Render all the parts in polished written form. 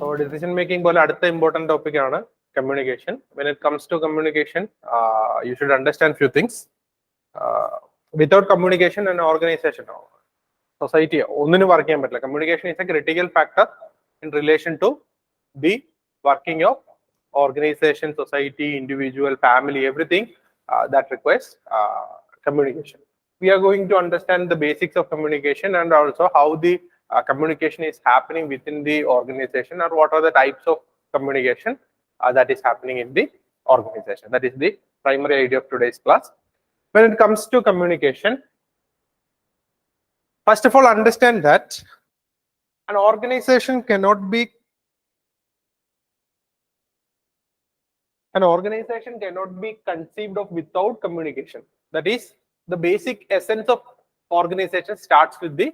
So decision making പോലെ അടുത്ത important topic ആണ് communication. When it comes to communication, you should understand few things. Without communication, an organization, society, ഒന്നിനും work ചെയ്യാൻ പറ്റില്ല. Communication is a critical factor in relation to the working of organization, society, individual, family, everything that requires communication. We are going to understand the basics of communication and also how the communication is happening within the organization, or what are the types of communication that is happening in the organization. That is the primary idea of today's class. When it comes to communication, first of all, understand that an organization cannot be conceived of without communication. That is, the basic essence of organization starts with the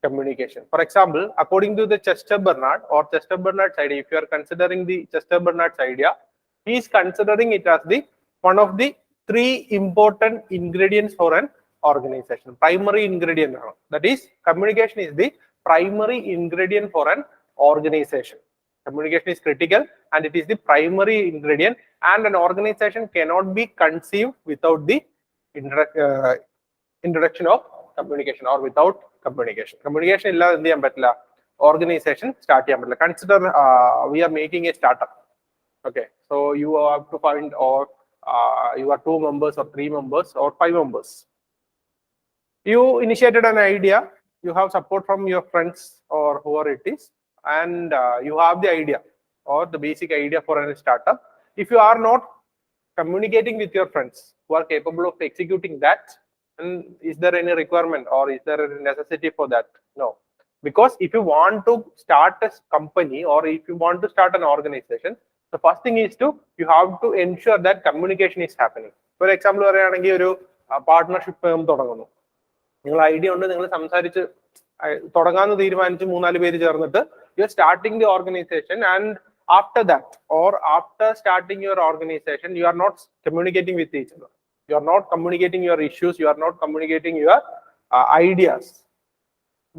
communication. For example, according to the Chester-Bernard or Chester-Bernard's idea, if you are considering the Chester-Bernard's idea, he is considering it as the one of the three important ingredients for an organization. Primary ingredient. That is, communication is the primary ingredient for an organization. Communication is critical and it is the primary ingredient, and an organization cannot be conceived without the introduction of communication or without communication. Communication illa endu cheyan pattilla, organization start cheyan pattilla. Consider we are making a startup. Okay, so you have to find, or you are 2 members or 3 members or 5 members. You initiated an idea, you have support from your friends or whoever it is, and you have the idea or the basic idea for a startup. If you are not communicating with your friends who are capable of executing that, and is there any requirement or is there a necessity for that? No. Because if you want to start a company or if you want to start an organization, the first thing is you have to ensure that communication is happening. For example, പറയുകയാണെങ്കിൽ ഒരു partnership തുടങ്ങുന്നു. നിങ്ങൾ idea ഉണ്ട്, നിങ്ങൾ സംസാരിച്ച് തുടങ്ങാന്ന് തീരുമാനിച്ച് 3-4 പേര് ചേർന്നിട്ട് you are starting the organization, and after that or after starting your organization, you are not communicating with each other. You are not communicating your issues, you are not communicating your ideas.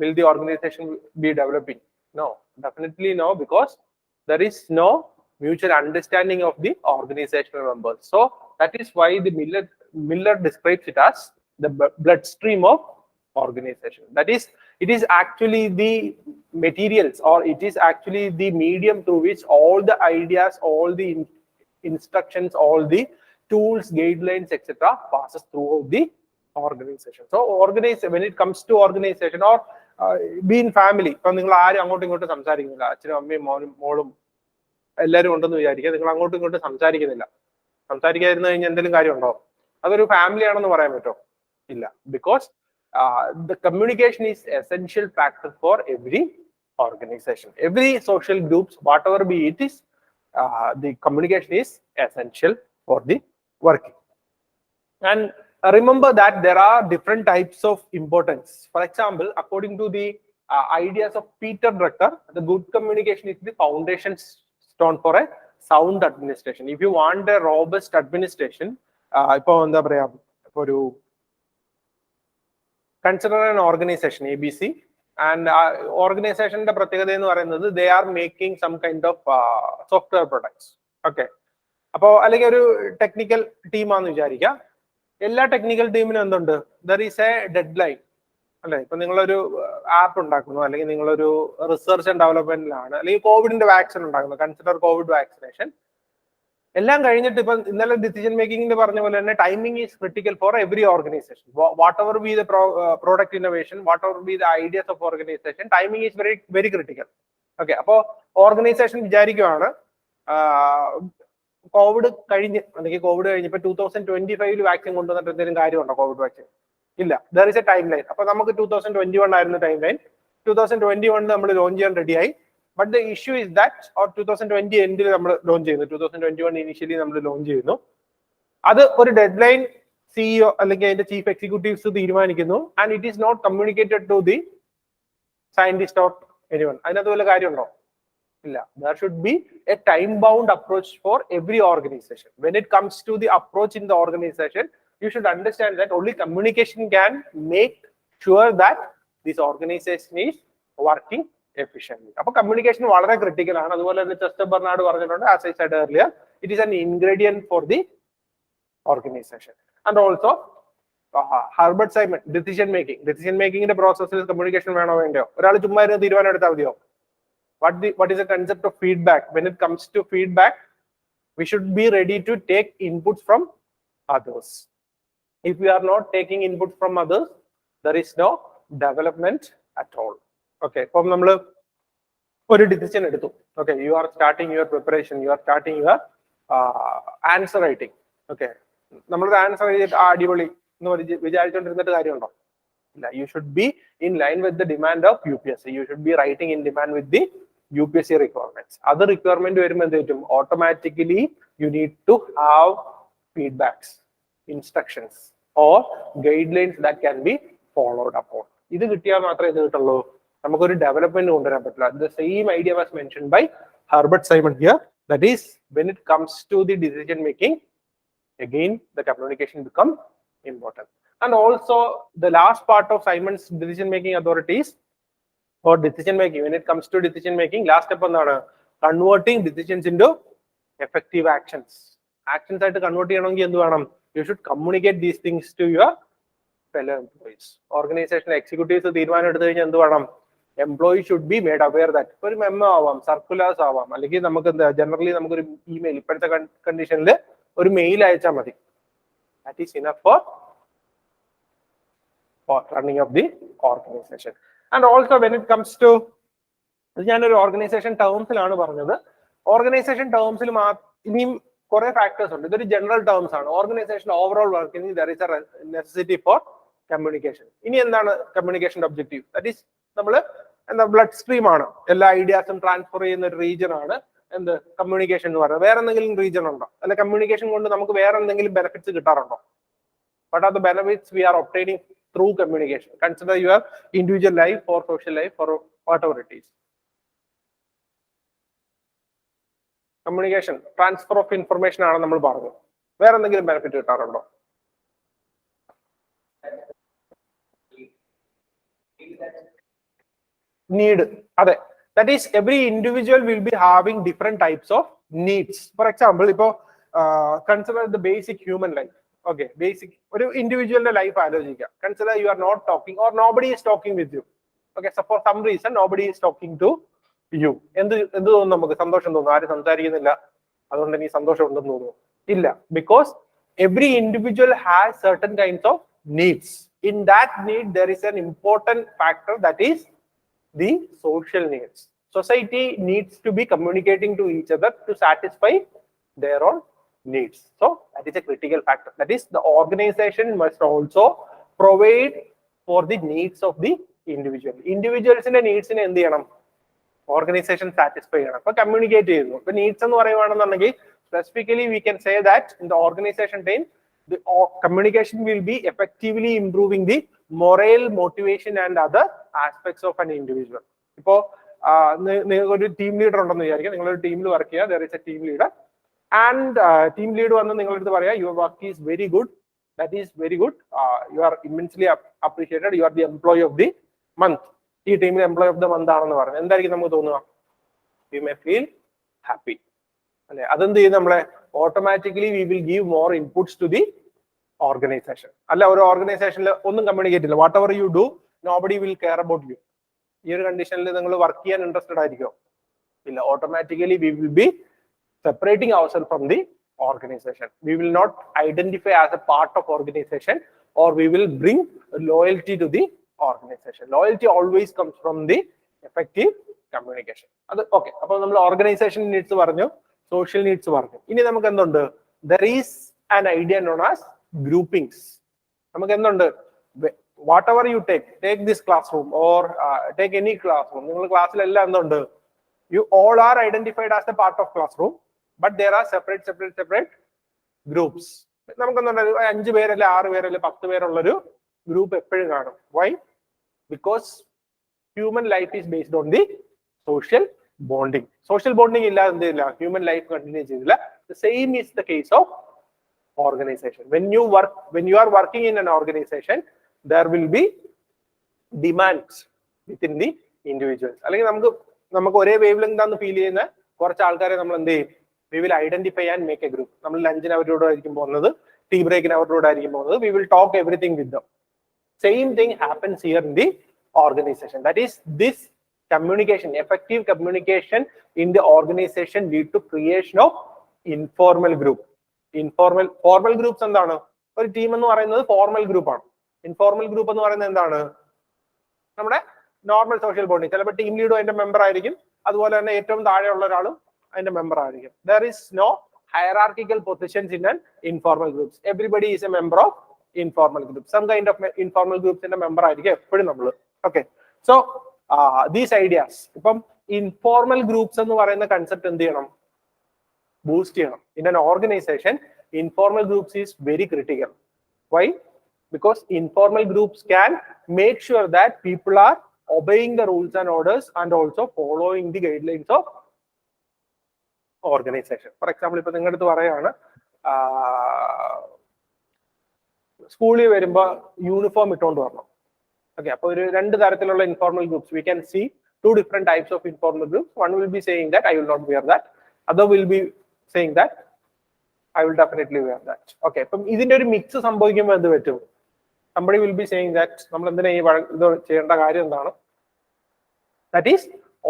Will the organization be developing? No, definitely no, because there is no mutual understanding of the organizational members. So that is why the Miller describes it as the bloodstream of organization. That is, it is actually the materials, or it is actually the medium through which all the ideas, all the instructions, all the tools, guidelines, etc. passes through the organization. So when it comes to organization or be in family, ഇപ്പൊ നിങ്ങൾ ആരും അങ്ങോട്ടും ഇങ്ങോട്ടും സംസാരിക്കുന്നില്ല, അച്ഛനും അമ്മയും മോളും എല്ലാവരും ഉണ്ടെന്ന് വിചാരിക്കുക, നിങ്ങൾ അങ്ങോട്ടും ഇങ്ങോട്ടും സംസാരിക്കുന്നില്ല. സംസാരിക്കാതിരുന്നു കഴിഞ്ഞാൽ എന്തെങ്കിലും കാര്യമുണ്ടോ? അതൊരു ഫാമിലി ആണെന്ന് പറയാൻ പറ്റുമോ? ഇല്ല. Because the communication is essential factor for every organization, every social groups, whatever be it is, the communication is essential for the working. And remember that there are different types of importance. For example, according to the ideas of Peter Drucker, the good communication is the foundation stone for a sound administration. If you want a robust administration, ipo endha paraya, oru consider an organization ABC, and organization the pratyekatha ennu parayunnathu, they are making some kind of software products. Okay, appo allige oru technical team aanu vicharikka, ella technical team inu endundu, there is a deadline. അല്ലെ, ഇപ്പൊ നിങ്ങളൊരു app ഉണ്ടാക്കുന്നു, അല്ലെങ്കിൽ നിങ്ങളൊരു research and ഡെവലപ്മെന്റിലാണ്, അല്ലെങ്കിൽ കോവിഡിന്റെ vaccine ഉണ്ടാക്കുന്നു, consider Covid vaccination. എല്ലാം കഴിഞ്ഞിട്ട് ഇപ്പൊ ഇന്നലെ ഡിസിഷൻ മേക്കിംഗിന് പറഞ്ഞ പോലെ തന്നെ timing is critical for every organisation. What ever B the product innovation, what ever B the ideas of organisation, timing is very critical. Okay, അപ്പോ ഓർഗനൈസേഷൻ വിചാരിക്കുവാണ് കോവിഡ് കഴിഞ്ഞ്, അല്ലെങ്കിൽ കോവിഡ് കഴിഞ്ഞ് ഇപ്പൊ 2025 വാക്സിൻ കൊണ്ടുവന്നിട്ട് എന്തെങ്കിലും കാര്യമുണ്ടോ? കോവിഡ് വാക്സിൻ ഇല്ല. There is A time line. അപ്പൊ നമുക്ക് 2021 ആയിരുന്നു ടൈം ലൈൻ. 2021 നമ്മൾ ലോഞ്ച് ചെയ്യാൻ റെഡിയായി. But the issue is that, or 2020 എൻഡിൽ നമ്മൾ ലോഞ്ച് ചെയ്യുന്നു, 2021 ഇനിഷ്യലി നമ്മൾ ലോഞ്ച് ചെയ്യുന്നു. അത് ഒരു ഡെഡ് ലൈൻ സിഇഒ അല്ലെങ്കിൽ അതിന്റെ ചീഫ് എക്സിക്യൂട്ടീവ്സ് തീരുമാനിക്കുന്നു, and it is not communicated to the scientist or anyone. അതിനകത്ത് വല്ല കാര്യമുണ്ടോ? ഇല്ല. There should be a time bound approach for every organization. When it comes to the approach in the organization, you should understand that only communication can make sure that this organization is working efficiently. അപ്പോൾ communication വളരെ critical ആണ്. അതുപോലെ തന്നെ Chester Bernard പറഞ്ഞിട്ടുണ്ട്, as I said earlier, it is an ingredient for the organization. And also Herbert Simon, decision making. Decision making ന്റെ പ്രോസസ്സിൽ communication വേണോ വേണ്ടയോ? ഒരാൾ ചുമ്മാ ഇരുന്ന് തീരുമാനം എടുത്താൽ മതിയോ? What is the concept of feedback? When it comes to feedback, we should be ready to take inputs from others. If we are not taking inputs from others, there is no development at all. Okay, ഇപ്പം നമ്മൾ ഒരു decision എടുത്തു. Okay, you are starting your preparation, you are starting your answer writing. Okay, നമ്മളൊരു answer എഴുതിയിട്ട് അടിപൊളി എന്ന് വിചാരിച്ചുകൊണ്ടിരുന്നിട്ട് കാര്യമുണ്ടോ? ഇല്ല. You should be in line with the demand of UPSC. You should be writing in demand with the UPSC requirements. Other requirement വരുമ്പോൾ എന്ത് പറ്റും? Automatically you need to have feedbacks, instructions or guidelines that can be followed upon. ഇത് കിട്ടിയാൽ മാത്രമേ ഇത് കിട്ടുള്ളൂ. നമുക്കൊരു development കൊണ്ടുവരാൻ പറ്റില്ല. The same idea was mentioned by Herbert Simon here. That is, when it comes to the decision making, again the communication becomes important. And also the last part of Simon's decision making authorities or decision making, when it comes to decision making, last step എന്താണ്? Converting decisions into effective actions. Actions ആയിട്ട് convert ചെയ്യണമെങ്കിൽ എന്ത് വേണം? You should communicate these things to your fellow employees. Organization executives തീരുമാനം എടുത്തു കഴിഞ്ഞാൽ എന്ത് വേണം? Employees should be made aware that ഒരു മെമ്മോ ആവാം, സർക്കുലേഴ്സ് ആവാം, അല്ലെങ്കിൽ നമുക്ക് എന്താ ജനറലി നമുക്കൊരു ഇമെയിൽ, ഇപ്പോഴത്തെ കണ്ടീഷനിൽ ഒരു മെയിൽ അയച്ചാൽ മതി. That is enough for running of the organization. And also when it comes to, ഞാനൊരു ഓർഗനൈസേഷൻ ടേംസിലാണ് പറഞ്ഞത്. ഓർഗനൈസേഷൻ ടേംസിൽ ഇനിയും കുറെ ഫാക്ടേഴ്സ് ഉണ്ട്. ഇതൊരു ജനറൽ ടേംസ് ആണ്. Organisation overall working there is a necessity for communication. ഇനി എന്താണ് കമ്മ്യൂണിക്കേഷന്റെ ഒബ്ജക്റ്റീവ്? ദാറ്റ് ഈസ് നമ്മൾ എന്താ ബ്ലഡ് സ്ട്രീം ആണ്. എല്ലാ ഐഡിയാസും ട്രാൻസ്ഫർ ചെയ്യുന്ന ഒരു റീജിയൻ ആണ് എന്ത് കമ്മ്യൂണിക്കേഷൻ എന്ന് പറയുന്നത്. വേറെ എന്തെങ്കിലും റീജിയൻ ഉണ്ടോ? അല്ല കമ്മ്യൂണിക്കേഷൻ കൊണ്ട് നമുക്ക് വേറെ എന്തെങ്കിലും ബെനിഫിറ്റ്സ് കിട്ടാറുണ്ടോ? What are the benefits we are obtaining through communication? Consider your individual life or social life or whatever it is. Communication, transfer of information ആണ് നമ്മൾ പറഞ്ഞത്. വേറെ എന്തെങ്കിലും ബെനിഫിറ്റ് കിട്ടാറുണ്ടോ? Need. അതെ. That is, every individual will be having different types of needs. For example, ipo consider the basic human life. Okay, basic ഒരു ഇൻഡിവിജ്വലിന്റെ life ആലോചിക്കുക. Consider you are not talking or nobody is talking with you. Okay, so for some reason nobody is talking to you. എന്ത് തോന്നുന്നു നമുക്ക്? സന്തോഷം തോന്നുന്നു. ആരും സംസാരിക്കുന്നില്ല, അതുകൊണ്ട് എനിക്ക് സന്തോഷം ഉണ്ടെന്ന് തോന്നുന്നു? ഇല്ല. Because every individual has certain kinds of needs. In that need there is an important factor, that is the social needs. Society needs to be communicating to each other to satisfy their own needs. So that is a critical factor. That is, the organization must also provide for the needs of the individual. Individuals in the needs in എന്ത് ചെയ്യണം? Organization satisfy ചെയ്യണം. അപ്പോൾ communicate ചെയ്യുന്നു. ഇപ്പൊ needs എന്ന് പറയുവാണെന്നുണ്ടെങ്കിൽ specifically we can say that in the organization team, the communication will be effectively improving the morale, motivation and other aspects of an individual. ഇപ്പോ നിങ്ങൾക്ക് ഒരു ടീം ലീഡർ ഉണ്ടെന്ന് വിചാരിക്കുക. നിങ്ങളൊരു ടീമിൽ വർക്ക് ചെയ്യുക. there is a team leader and team leader വന്ന് നിങ്ങളുടെ അടുത്ത് പറയാ, your work is very good, that is very good, you are immensely appreciated, you are the employee of the month. ഈ ടീമിലെ എംപ്ലോയി ഓഫ് ദ മന്ത് ആണെന്ന് പറഞ്ഞു. എന്തായിരിക്കും നമുക്ക് തോന്നുക? We may feel happy. അല്ലെ? അതെന്ത് ചെയ്യും? നമ്മളെ automatically we will give more inputs to the organization. അല്ല, ഒരു ഓർഗനൈസേഷനിൽ ഒന്നും കമ്മ്യൂണിക്കേറ്റ് ഇല്ല. What ever you do, nobody will care about you. ഈ ഒരു കണ്ടീഷനിൽ നിങ്ങൾ വർക്ക് ചെയ്യാൻ ഇൻട്രസ്റ്റഡ് ആയിരിക്കും? ഇല്ല. Automatically we will be separating ourselves from the organization. We will not identify as a part of organization, or we will bring loyalty to the organization. Loyalty always comes from the effective communication. അത് okay. അപ്പോൾ നമ്മൾ organisation needs പറഞ്ഞു, social needs പറഞ്ഞു. ഇനി നമുക്ക് എന്തുണ്ട്? There is an idea known as groupings. നമുക്ക് എന്തുണ്ട്? Whatever you take this classroom or take any classroom. നിങ്ങൾ ക്ലാസ്സിലെല്ലാം എന്തുണ്ട്? You all are identified as a part of classroom, but there are separate groups. നമുക്ക് എന്തുണ്ട്? 5 പേരല്ലേ, 6 പേരല്ലേ, 10 പേരുള്ളൊരു ഗ്രൂപ്പ് എപ്പോഴും കാണും. Why? Because human life is based on the social bonding. Social bonding ഇല്ലാതെ എന്തില്ല? Human life continue ചെയ്തില്ല. The same is the case of organization. When you are working in an organization, there will be demands within the individuals. അല്ലെങ്കിൽ നമുക്ക് ഒരേ wave length ആണെന്ന് feel ചെയ്യുന്ന കുറച്ച് ആൾക്കാരെ നമ്മൾ എന്ത് ചെയ്യും? We will identify and make a group. നമ്മൾ ലഞ്ചിന് അവരോട് ആയിരിക്കും പോകുന്നത്, ടീ ബ്രേക്കിന് അവരോട് ആയിരിക്കും പോകുന്നത്. We will talk everything with them. Same thing happens here in the organization. That is, this communication, effective communication in the organization lead to creation of informal group. Formal groups എന്താണ്? ഒരു team എന്ന് പറയുന്നത് formal group ആണ്. Informal group എന്ന് പറയുന്നത് എന്താണ്? നമ്മുടെ normal social bonding. ചിലപ്പോൾ ടീം ലീഡും അതിന്റെ മെമ്പർ ആയിരിക്കും, അതുപോലെ തന്നെ ഏറ്റവും താഴെയുള്ള ഒരാളും അതിന്റെ മെമ്പർ ആയിരിക്കും. There is no hierarchical positions in an informal groups. Everybody is a member of informal groups. Some kind of informal groups in a member ആയിരിക്കും എപ്പോഴും നമ്മൾ. Okay, so these ideas. ഇപ്പം informal groups എന്ന് പറയുന്ന concept എന്ത് ചെയ്യണം? Boost ചെയ്യണം. In an organization, informal groups is very critical. Why? Because informal groups can make sure that people are obeying the rules and orders and also following the guidelines of organization. For example, ഇപ്പൊ നിങ്ങളുടെ അടുത്ത് പറയാണ് സ്കൂളിൽ വരുമ്പോൾ uniform ഇട്ടുകൊണ്ട് വരണം. Okay, അപ്പൊ ഒരു രണ്ട് തരത്തിലുള്ള informal groups. We can see two different types of informal groups. One will be saying that I will not wear that. Other will be saying that I will definitely wear that. Okay, അപ്പം ഇതിന്റെ ഒരു mix സംഭവിക്കുമ്പോൾ എന്ത് പറ്റും? Somebody will be saying that നമ്മൾ എന്തിനാ ഈ ഇത് ചെയ്യേണ്ട കാര്യം എന്താണ്? That is,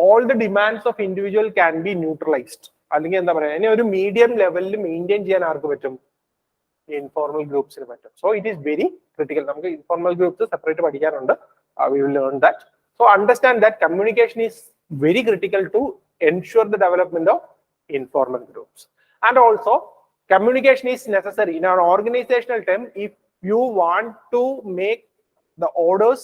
all the demands of individual can be neutralized. അല്ലെങ്കിൽ എന്താ പറയാ, ഇനി ഒരു മീഡിയം ലെവലിൽ മെയിൻറ്റെയിൻ ചെയ്യാൻ ആർക്ക് പറ്റും? ഇൻഫോർമൽ ഗ്രൂപ്പ്സിന് പറ്റും. So it is very critical. നമുക്ക് ഇൻഫോർമൽ ഗ്രൂപ്പ്സ് സെപ്പറേറ്റ് പഠിക്കാനുണ്ട്. We will learn that. So understand that communication is very critical to ensure the development of informal groups. And also, communication is necessary in an organizational term. If you want to make the orders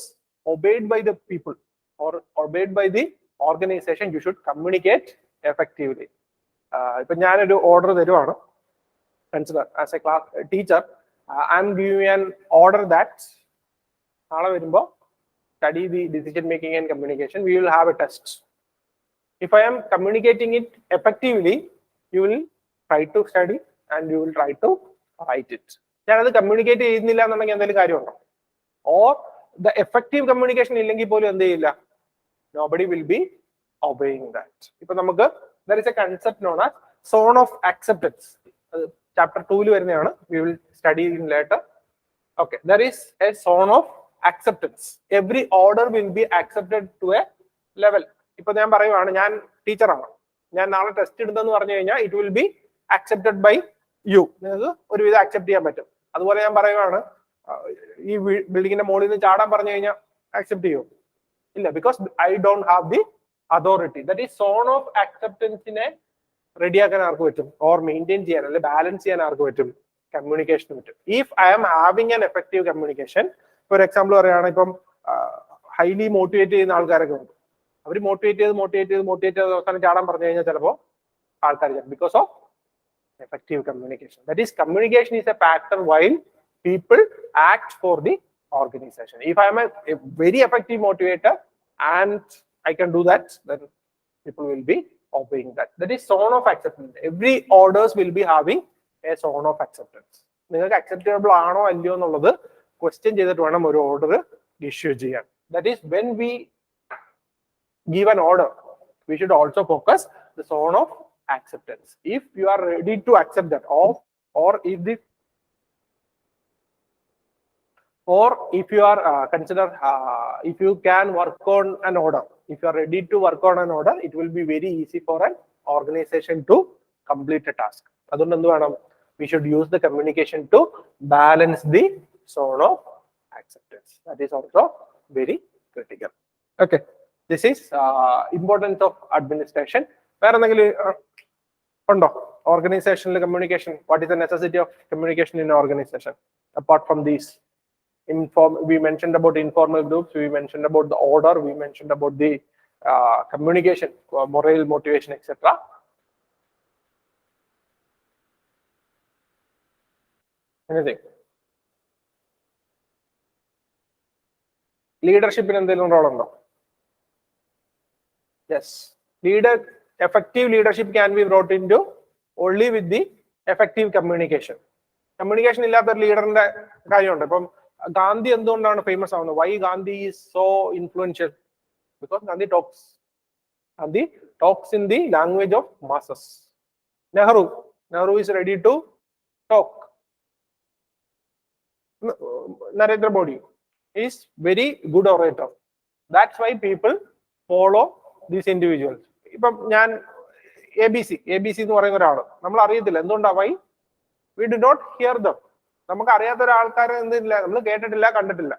obeyed by the people or obeyed by the organization, you should communicate effectively. If ഞാനൊരു order തരുവാണ്, consider as a class teacher, I am giving an order that നാളെ വരുമ്പോൾ study the decision making and communication. We will have a test. If I am communicating it effectively, you will try to study and you will try to write it. ഞാനത് communicate ചെയ്യുന്നില്ല എന്നുണ്ടെങ്കിൽ എന്തെങ്കിലും കാര്യമുണ്ടോ? Or the effective communication ഇല്ലെങ്കിൽ പോലും എന്ത് ചെയ്യില്ല? Nobody will be obeying that. ഇപ്പൊ നമുക്ക് there is a concept known as zone of acceptance. Chapter 2 വരുന്നതാണ്. We will study in later. Okay, there is a zone of acceptance. Every order will be accepted to a level. ഇപ്പൊ ഞാൻ പറയുവാണ്, ഞാൻ ടീച്ചറാണ്, ഞാൻ നാളെ ടെസ്റ്റ് ഇടുന്നെന്ന് പറഞ്ഞു കഴിഞ്ഞാൽ it will be accepted by you. നിങ്ങൾക്ക് ഒരുവിധം അക്സെപ്റ്റ് ചെയ്യാൻ പറ്റും. അതുപോലെ ഞാൻ പറയുവാണ്, ഈ ബിൽഡിങ്ങിന്റെ മുകളിൽ നിന്ന് ചാടാൻ പറഞ്ഞു കഴിഞ്ഞാൽ അക്സെപ്റ്റ് ചെയ്യോ? ഇല്ല, because I don't have the authority. That is zone of അക്സെപ്റ്റൻസിനെ റെഡിയാക്കാൻ ആർക്ക് പറ്റും? ഓർ മെയിൻറ്റെയിൻ ചെയ്യാൻ അല്ലെങ്കിൽ ബാലൻസ് ചെയ്യാൻ ആർക്ക് പറ്റും? കമ്മ്യൂണിക്കേഷന് പറ്റും. If I am having an effective communication, for example പറയുകയാണ്, ഇപ്പം ഹൈലി മോട്ടിവേറ്റ് ചെയ്യുന്ന ആൾക്കാരൊക്കെ ഉണ്ട്. അവർ മോട്ടിവേറ്റ് ചെയ്ത് അവസാനം ചാടാൻ പറഞ്ഞു കഴിഞ്ഞാൽ ചിലപ്പോൾ ആൾക്കാർ because of effective communication. That is, communication is a factor while people act for the organization. If I am a very effective motivator and I can do that, then people will be obeying that. That is zone of acceptance. Every orders will be having a zone of acceptance. നിങ്ങൾക്ക് acceptable ആണോ അല്ലയോ എന്നുള്ളത് question ചെയ്തിട്ട് വേണം ഒരു order issue ചെയ്യാൻ. That is, when we give an order, we should also focus the zone of acceptance. If you are ready to accept that, or if you are consider if you can work on an order, if you are ready to work on an order, it will be very easy for an organization to complete a task. അതുകൊണ്ട് എന്ത് വേണം? We should use the communication to balance the zone of acceptance. That is also very critical. Okay, this is importance of administration. വേറെ എന്തെങ്കിലും ഉണ്ടോ? Organizational communication. What is the necessity of communication in an organization apart from these? We mentioned about informal groups, we mentioned about the order, we mentioned about the communication, morale, motivation, etc. Anything? Leadership in എന്തെങ്കിലും role ഉണ്ടോ? Yes. Effective leadership can be brought into only with the effective communication. Communication ഇല്ലാത്ത ഒരു ലീഡറിന്റെ കാര്യമുണ്ട്. ഇപ്പം ഗാന്ധി എന്തുകൊണ്ടാണ് famous ആവുന്നത്? Why Gandhi is so influential? Because Gandhi talks. Gandhi talks in the language of masses. Nehru is ready to talk. Narendra Modi is very good orator. That's why people follow these individuals. Ippam njan ABC എന്ന് പറയുന്ന ഒരാൾ നമ്മൾ അറിയത്തില്ല എന്തുകൊണ്ടാ why we do not hear them. നമുക്ക് അറിയാത്ത ഒരാൾക്കാരെ എന്തില്ല നമ്മൾ കേട്ടിട്ടില്ല കണ്ടിട്ടില്ല.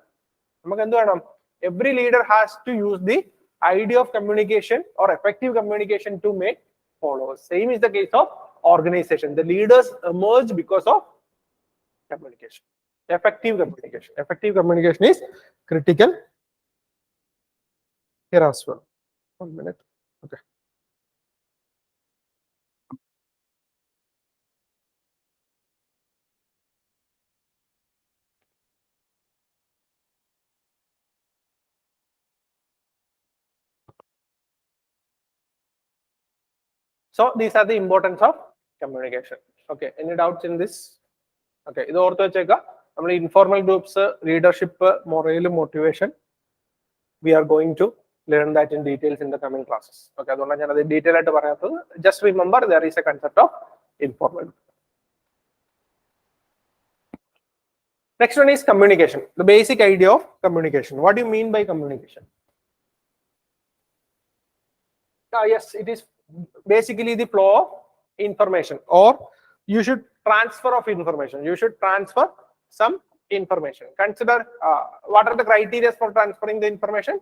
നമുക്ക് എന്ത് വേണം? Every leader has to use the idea of communication or effective communication to make followers. Same is the case of organization. The leaders emerge because of communication. Effective communication. Effective communication is critical here as well. 1 minute. Okay. So these are the importance of communication. Okay. Any doubts in this? Okay. ഇത് ഓർത്ത് വെച്ചേക്കാം. നമ്മൾ informal groups, leadership, morale, motivation. We are going to learn that in details in the coming classes. Okay. അതുകൊണ്ടാണ് ഞാൻ അത് detail ആയിട്ട് പറയാത്തത്. Just remember there is a concept of informal. Next one is communication. The basic idea of communication. What do you mean by communication? Yes, it is basically the flow of information, or you should transfer of information. You should transfer some information. Consider what are the criteria for transferring the information?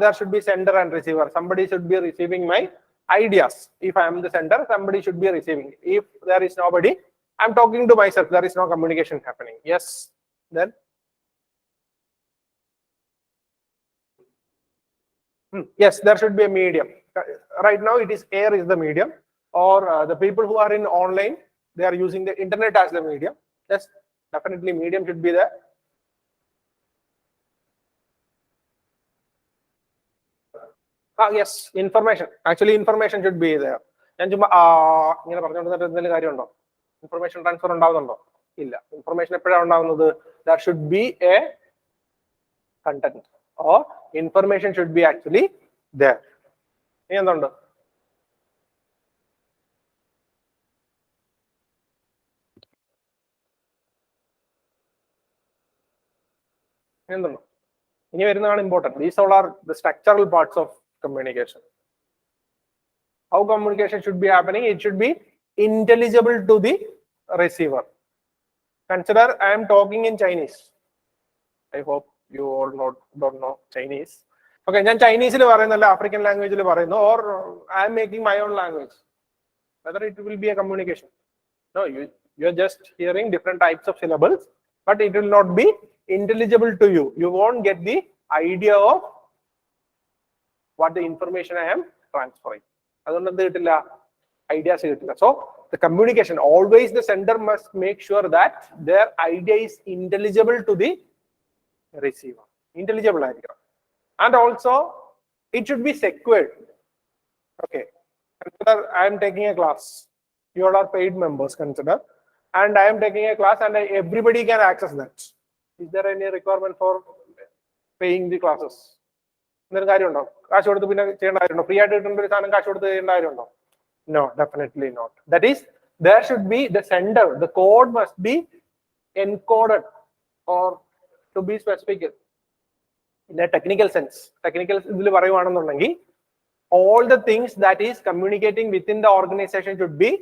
There should be sender and receiver. Somebody should be receiving my ideas. If I am the sender, somebody should be receiving. If there is nobody, I am talking to myself. There is no communication happening. Yes, then yes, there should be a medium. Right now, it is air is the medium, or the people who are in online, they are using the internet as the medium. Yes, definitely medium should be there. Yes, information. Actually, information should be there. ഞാൻ ചുമ്മാ ഇങ്ങനെ പറഞ്ഞുകൊണ്ടിരുന്നിട്ട് എന്തെങ്കിലും കാര്യമുണ്ടോ? Information transfer ഉണ്ടാവുന്നുണ്ടോ? ഇല്ല. Information എപ്പോഴാണ് ഉണ്ടാവുന്നത്? There should be a content, or information should be actually there. ഇനി എന്തുണ്ട്? എന്തുണ്ട്? ഇനി വരുന്നതാണ് important. These all are the structural parts of communication. How communication should be happening? It should be intelligible to the receiver. Consider I am talking in Chinese. I hope you all don't know Chinese. Okay, ഞാൻ ചൈനീസിൽ പറയുന്നല്ല African ലാംഗ്വേജിൽ പറയുന്നു, or I am making my own language. Whether it will be a communication? No, you are just hearing different types of syllables, but it will not be intelligible to you. You won't get the idea of what the information I am transferring. അതുകൊണ്ട് എന്ത് കിട്ടില്ല? Ideas കിട്ടില്ല. So the communication, always the sender must make sure that their idea is intelligible to the receiver. Intelligible ആയിരിക്കണം. And also it should be secured. Okay, consider I am taking a class. You all are paid members, consider, and I am taking a class and everybody can access that. Is there any requirement for paying the classes? എന്തൊരു കാര്യമുണ്ടോ? കാശ് കൊടുത്ത് പിന്നെ ചെയ്യേണ്ട കാര്യമുണ്ടോ? Free ആയിട്ട് കിട്ടുന്ന ഒരു സാധനം കാശ് കൊടുത്ത് ചെയ്യേണ്ട കാര്യമുണ്ടോ? No, definitely not. That is, there should be the sender, the code must be encoded, or to be specific in a technical sense. Technical ഇതിൽ പറയുവാണെന്നുണ്ടെങ്കിൽ all the things that is communicating within the organization should be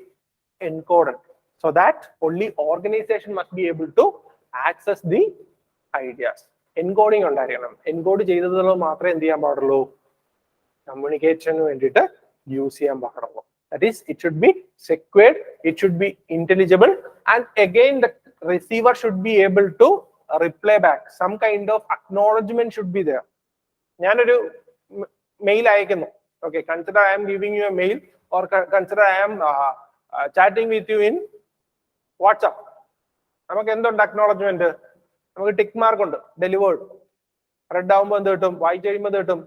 encoded, so that only organization must be able to access the ideas. Encoding ഉണ്ടായിരിക്കണം. Encode ചെയ്തതുള്ള മാത്രമേ എന്ത് ചെയ്യാൻ പാടുള്ളൂ? കമ്മ്യൂണിക്കേഷന് വേണ്ടിയിട്ട് use ചെയ്യാൻ പാടുള്ളൂ. That is, it should be secured, it should be intelligible, and again the receiver should be able to reply back. Some kind of acknowledgement should be there. ഞാനൊരു mail അയക്കുന്നു. Okay, consider I am giving you a mail, or consider I am chatting with you in WhatsApp. നമുക്ക് എന്തുണ്ട് acknowledgement? നമുക്ക് tick mark ഉണ്ട്, delivered. Red ആകുമ്പോൾ എന്ത് കിട്ടും? വായിച്ചു കഴിയുമ്പോൾ എന്ത് കിട്ടും?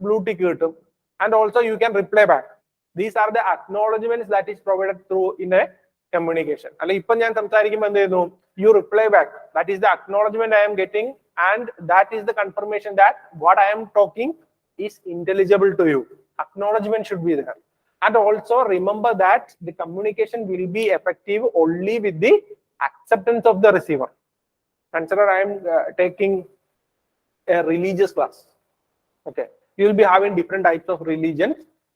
ബ്ലൂ ടിക്ക് കിട്ടും. And also you can reply back. These are the acknowledgements that is provided through in a communication. അല്ലെ ഇപ്പൊ ഞാൻ സംസാരിക്കുമ്പോൾ എന്ത് ചെയ്യുന്നു? You reply back. That is the acknowledgement I am getting and that is the confirmation that what I am talking is intelligible to you. Acknowledgement should be there. And also remember that the communication will be effective only with the acceptance of the receiver. Consider I am taking a religious class. Okay, you will be having different types of religions,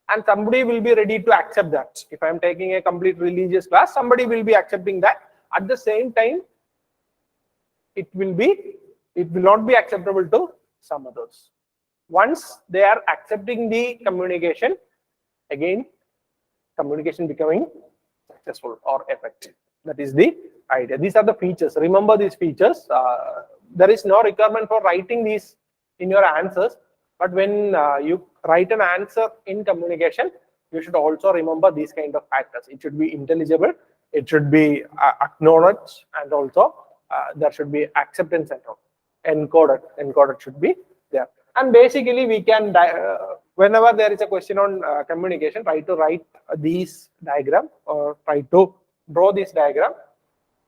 and somebody will be ready to accept that. If I am taking a complete religious class, somebody will be accepting that. At the same time, it will not be acceptable to some others. Once they are accepting the communication, again, communication becoming successful or effective. That is the idea. These are the features. Remember these features. There is no requirement for writing these in your answers, but when you write an answer in communication, you should also remember these kind of factors. It should be intelligible, it should be acknowledged, and also there should be acceptance and all. Encoded should be there. And basically we can, whenever there is a question on communication, try to write these diagram or try to draw this diagram.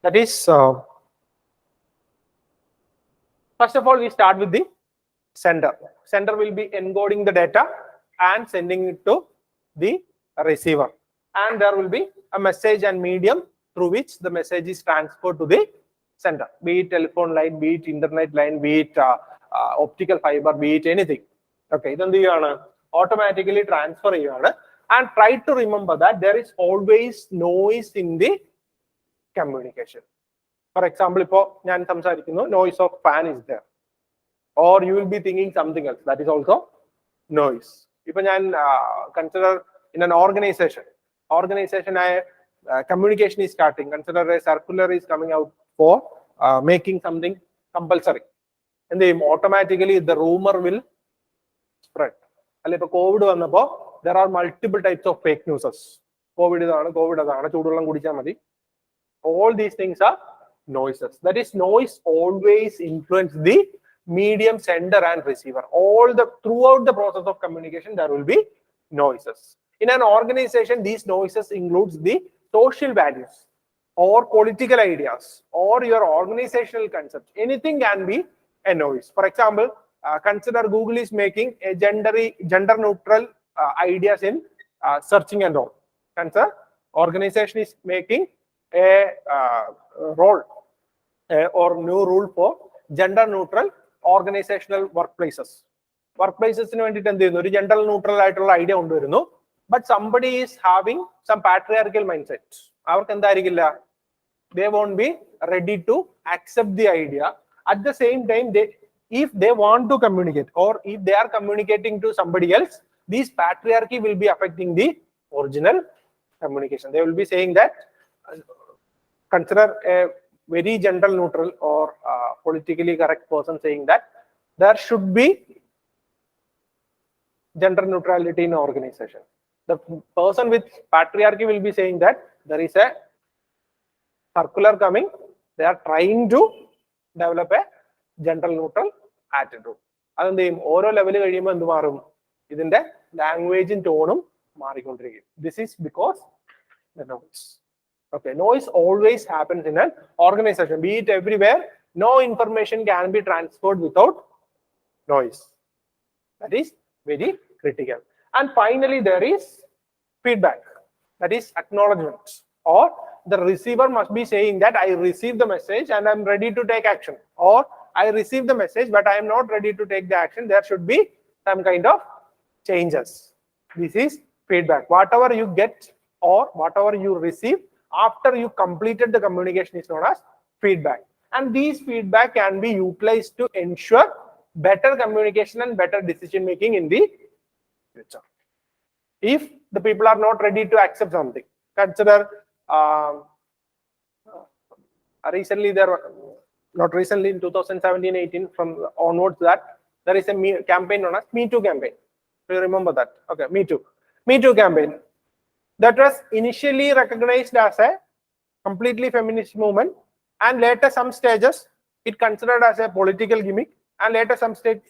That is, first of all, we start with the sender. Sender will be encoding the data and sending it to the receiver. And there will be a message and medium through which the message is transferred to the sender, be it telephone line, be it internet line, be it optical fiber, be it anything. Okay, then automatically transfer. And try to remember that there is always noise in the communication. For example, noise of fan is there, or you will be thinking something else. That is also noise. If I consider in an organization, communication is starting. Consider a circular is coming out for making something compulsory, and then automatically the rumor will spread. COVID, there are multiple types of fake news. All these things are noises. That is, noise always influence the medium, sender and receiver. Throughout the process of communication, there will be noises. In an organization, these noises includes the social values or political ideas or your organizational concepts. Anything can be a noise. For example, consider Google is making a gender neutral ideas in searching and all. Consider organization is making a role or new rule for gender neutral organizational workplaces. Workplaces in gender neutral idea, but somebody is having some patriarchal mindset. They won't be ready to accept the idea. At the same time, if they want to communicate or if they are communicating to somebody else, this patriarchy will be affecting the original communication. They will be saying that, consider a very gender neutral or politically correct person saying that there should be gender neutrality in an organization. The person with patriarchy will be saying that there is a circular coming, they are trying to develop a gender neutral attitude. Oral level language in tone. This is because the noise. Okay, noise always happens in an organization, be it everywhere. No information can be transferred without noise. That is very critical. And finally, there is feedback. That is acknowledgement. Or the receiver must be saying that I received the message and I'm ready to take action. Or I received the message but I am not ready to take the action. There should be some kind of changes. This is feedback. Whatever you get or whatever you receive after you completed the communication is known as feedback. And these feedback can be utilized to ensure better communication and better decision making in the future. If the people are not ready to accept something, consider recently not recently in 2017-18 from onwards that there is a campaign known as Me Too campaign. Do you remember that? Okay, Me Too campaign. That was initially recognized as a completely feminist movement, and later some stages it considered as a political gimmick, and later some stage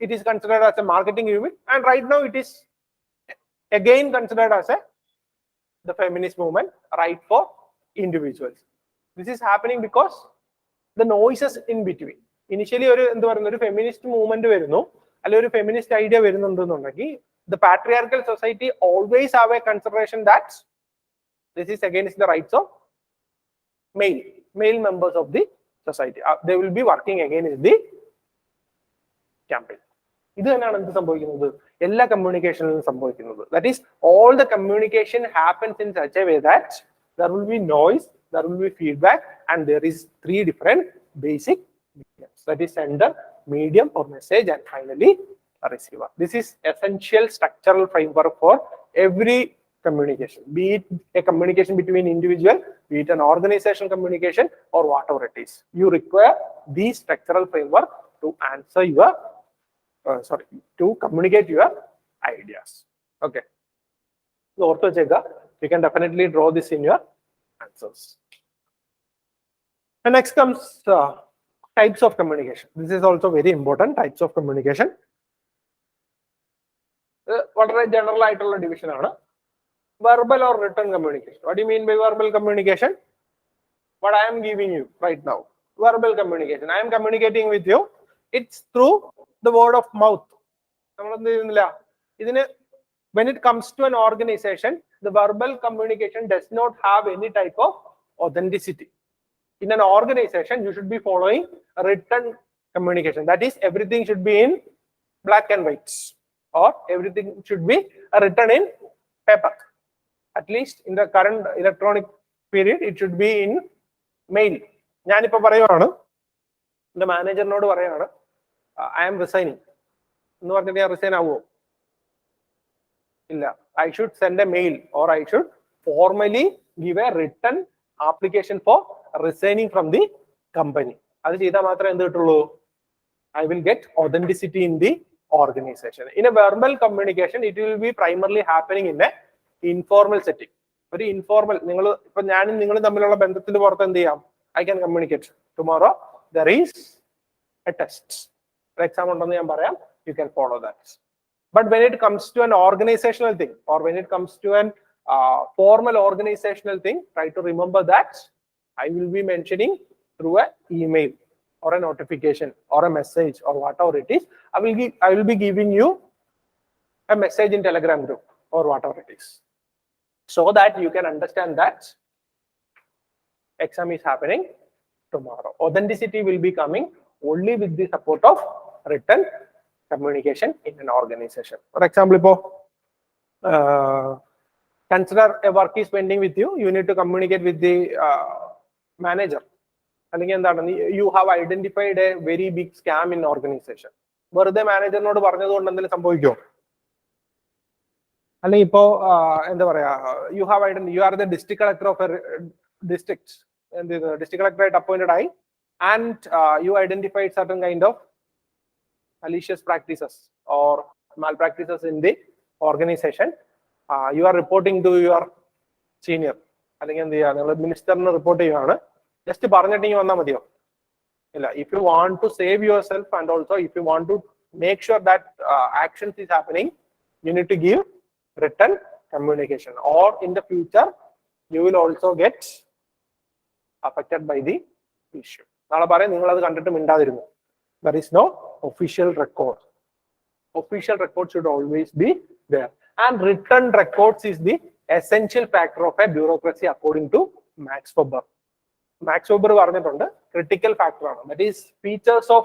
it is considered as a marketing gimmick, and right now it is again considered as the feminist movement, right for individuals. This is happening because the noises in between. Initially ഒരു എന്താ പറയുന്ന ഒരു feminist movement വരുന്നു, അല്ലെങ്കിൽ ഒരു feminist idea വരുന്നുണ്ടെന്നുണ്ടെങ്കിൽ the patriarchal society always have a consideration that this is against the rights of male members of the society. They will be working against the campaign. ഇത് തന്നെയാണ് എന്ത് സംഭവിക്കുന്നത് എല്ലാ കമ്മ്യൂണിക്കേഷനിലും സംഭവിക്കുന്നത്. That is, all the communication happens in such a way that there will be noise, there will be feedback, and there is three different basic mediums. That is sender, medium or message, and finally a receiver. This is essential structural framework for every communication, be it a communication between individual, be it an organizational communication, or whatever it is. You require these structural framework to answer your to communicate your ideas. Okay, so also check, you can definitely draw this in your answers. And next comes types of communication. This is also very important. Types of communication. വളരെ general ആയിട്ടുള്ള division ആണ്. Verbal or written communication. What do you mean by verbal communication? What I am giving you right now, verbal communication. I am communicating with you. It's through the word of mouth. When it comes to an organization, the verbal communication does not have any type of authenticity. In an organization, you should be following a written communication. That is, everything should be in black and white, or everything should be written in paper. At least in the current electronic period, it should be in mail. ഞാനിപ്പോ പറയുവാണ്, എന്റെ മാനേജറിനോട് പറയാണ് I am resigning എന്ന് പറഞ്ഞിട്ട് ഞാൻ resign ആവുമോ? ഇല്ല. I should send a mail, or I should formally give a written application for resigning from the company. അത് ചെയ്താൽ മാത്രമേ എന്ത് കിട്ടുള്ളൂ? I will get authenticity in the organization. In a verbal communication, it will be primarily happening in a informal setting. ഒരു informal, നിങ്ങൾ ഇപ്പൊ ഞാനും നിങ്ങളും തമ്മിലുള്ള ബന്ധത്തിന്റെ പുറത്ത് എന്ത് ചെയ്യാം? I can communicate. Tomorrow there is a test. For example, ഉണ്ടെന്ന് ഞാൻ പറയാം, you can follow that. But when it comes to an organizational thing, or when it comes to an formal organizational thing, try to remember that I will be mentioning through an email or a notification or a message or whatever it is. I will be giving you a message in Telegram group or whatever it is, so that you can understand that exam is happening tomorrow. Authenticity will be coming only with the support of written communication in an organization. For example, consider a work is pending with you. You need to communicate with the manager. You have identified a very big scam in organization. വെറുതെ മാനേജറിനോട് പറഞ്ഞതുകൊണ്ട് എന്തെങ്കിലും സംഭവിക്കുമോ? അല്ലെങ്കിൽ ഇപ്പോ എന്താ പറയാ, you are the district collector of a district, district കളക്ടറായിട്ട് appointed ആയി, and you identified certain kind of malicious practices or malpractices in the organization. You are reporting to your senior, അല്ലെങ്കിൽ എന്ത് ചെയ്യുക, നിങ്ങൾ മിനിസ്റ്ററിന് റിപ്പോർട്ട് ചെയ്യുകയാണ്. ജസ്റ്റ് പറഞ്ഞിട്ടെങ്കിൽ വന്നാൽ മതിയോ? ഇല്ല. If you want to save yourself, and also if you want to make sure that actions is happening, you need to give written communication, or in the future you will also get affected by the issue. നാളെ പറയാം നിങ്ങൾ അത് കണ്ടിട്ട് മിണ്ടാതിരുന്നു. There is no official record. Official record should always be there, and written records is the essential factor of a bureaucracy according to Max Weber. Max Weber പറഞ്ഞിട്ടുണ്ട് critical factor ആണ്. That is, features of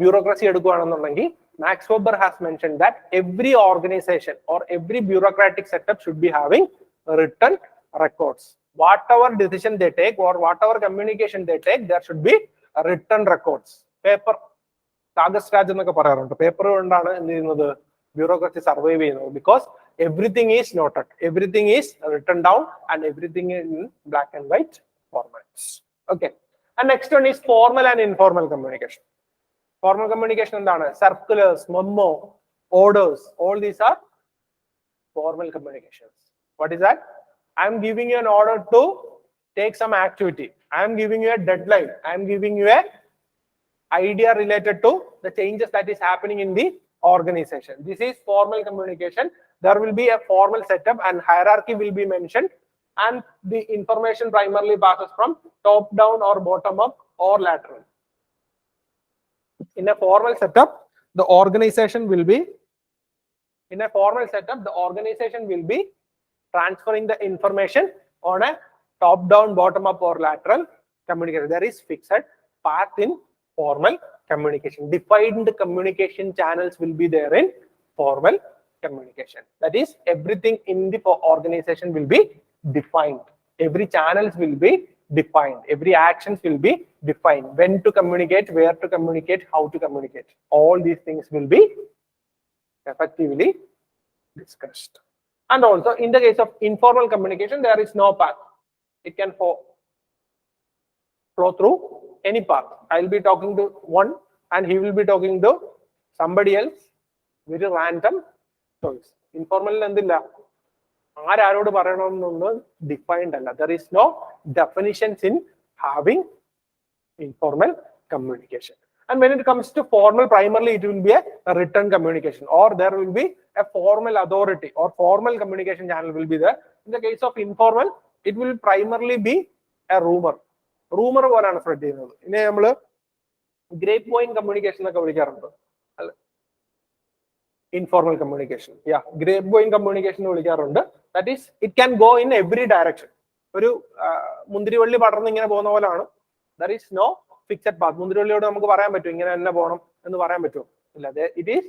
bureaucracy എടുക്കുകയാണെന്നുണ്ടെങ്കിൽ Max Weber has mentioned that every organization or every bureaucratic setup should be having written records. Whatever decision they take or whatever communication they take, there should be written records. Paper, Kaagaz Raj എന്നൊക്കെ പറയാറുണ്ട്. Paper കൊണ്ടാണ് എന്ത് ചെയ്യുന്നത്, bureaucracy survive ചെയ്യുന്നത്. Because everything is noted, everything is written down, and everything in black and white formats. Okay, and next one is formal and informal communication. Formal communication എന്താണ്? Circulars, memo, orders, all these are formal communications. What is that? I am giving you an order to take some activity. I am giving you a deadline. I am giving you a idea related to the changes that is happening in the organization. This is formal communication. There will be a formal setup and hierarchy will be mentioned, and the information primarily passes from top down or bottom up or lateral. In a formal setup, the organization will be transferring the information on a top-down, bottom-up, or lateral communication. There is fixed path in formal communication. Defined communication channels will be there in formal communication. That is, everything in the organization will be defined. Every channels will be defined. Every actions will be defined. When to communicate, where to communicate, how to communicate. All these things will be effectively discussed. And also, in the case of informal communication, there is no path. It can flow through any path. I will be talking to one and he will be talking to somebody else. Very random choice. Informal endilla. ആരോട് പറയണമെന്നൊന്നും defined അല്ല. There is no definitions in having informal communication. And when it comes to formal, primarily it will be a written communication, or there will be a formal authority or formal communication channel will be there. In the case of informal, it will primarily be a rumor. Rumor പോലാണ് spread ചെയ്യുന്നത്. ഇനി നമ്മള് grape point communication എന്നൊക്കെ വിളിക്കാറുണ്ട്. Informal communication. Yeah, grape going communication വിളിക്കാറുണ്ട്. That is, it can go in every direction. ഒരു മുന്തിരിവള്ളി പടർന്ന് ഇങ്ങനെ പോകുന്ന പോലെയാണ്. There is no fixed path. മുന്തിരിവള്ളിയോട് നമുക്ക് പറയാൻ പറ്റും ഇങ്ങനെ തന്നെ പോകണം എന്ന് പറയാൻ പറ്റുമോ? ഇല്ല. It is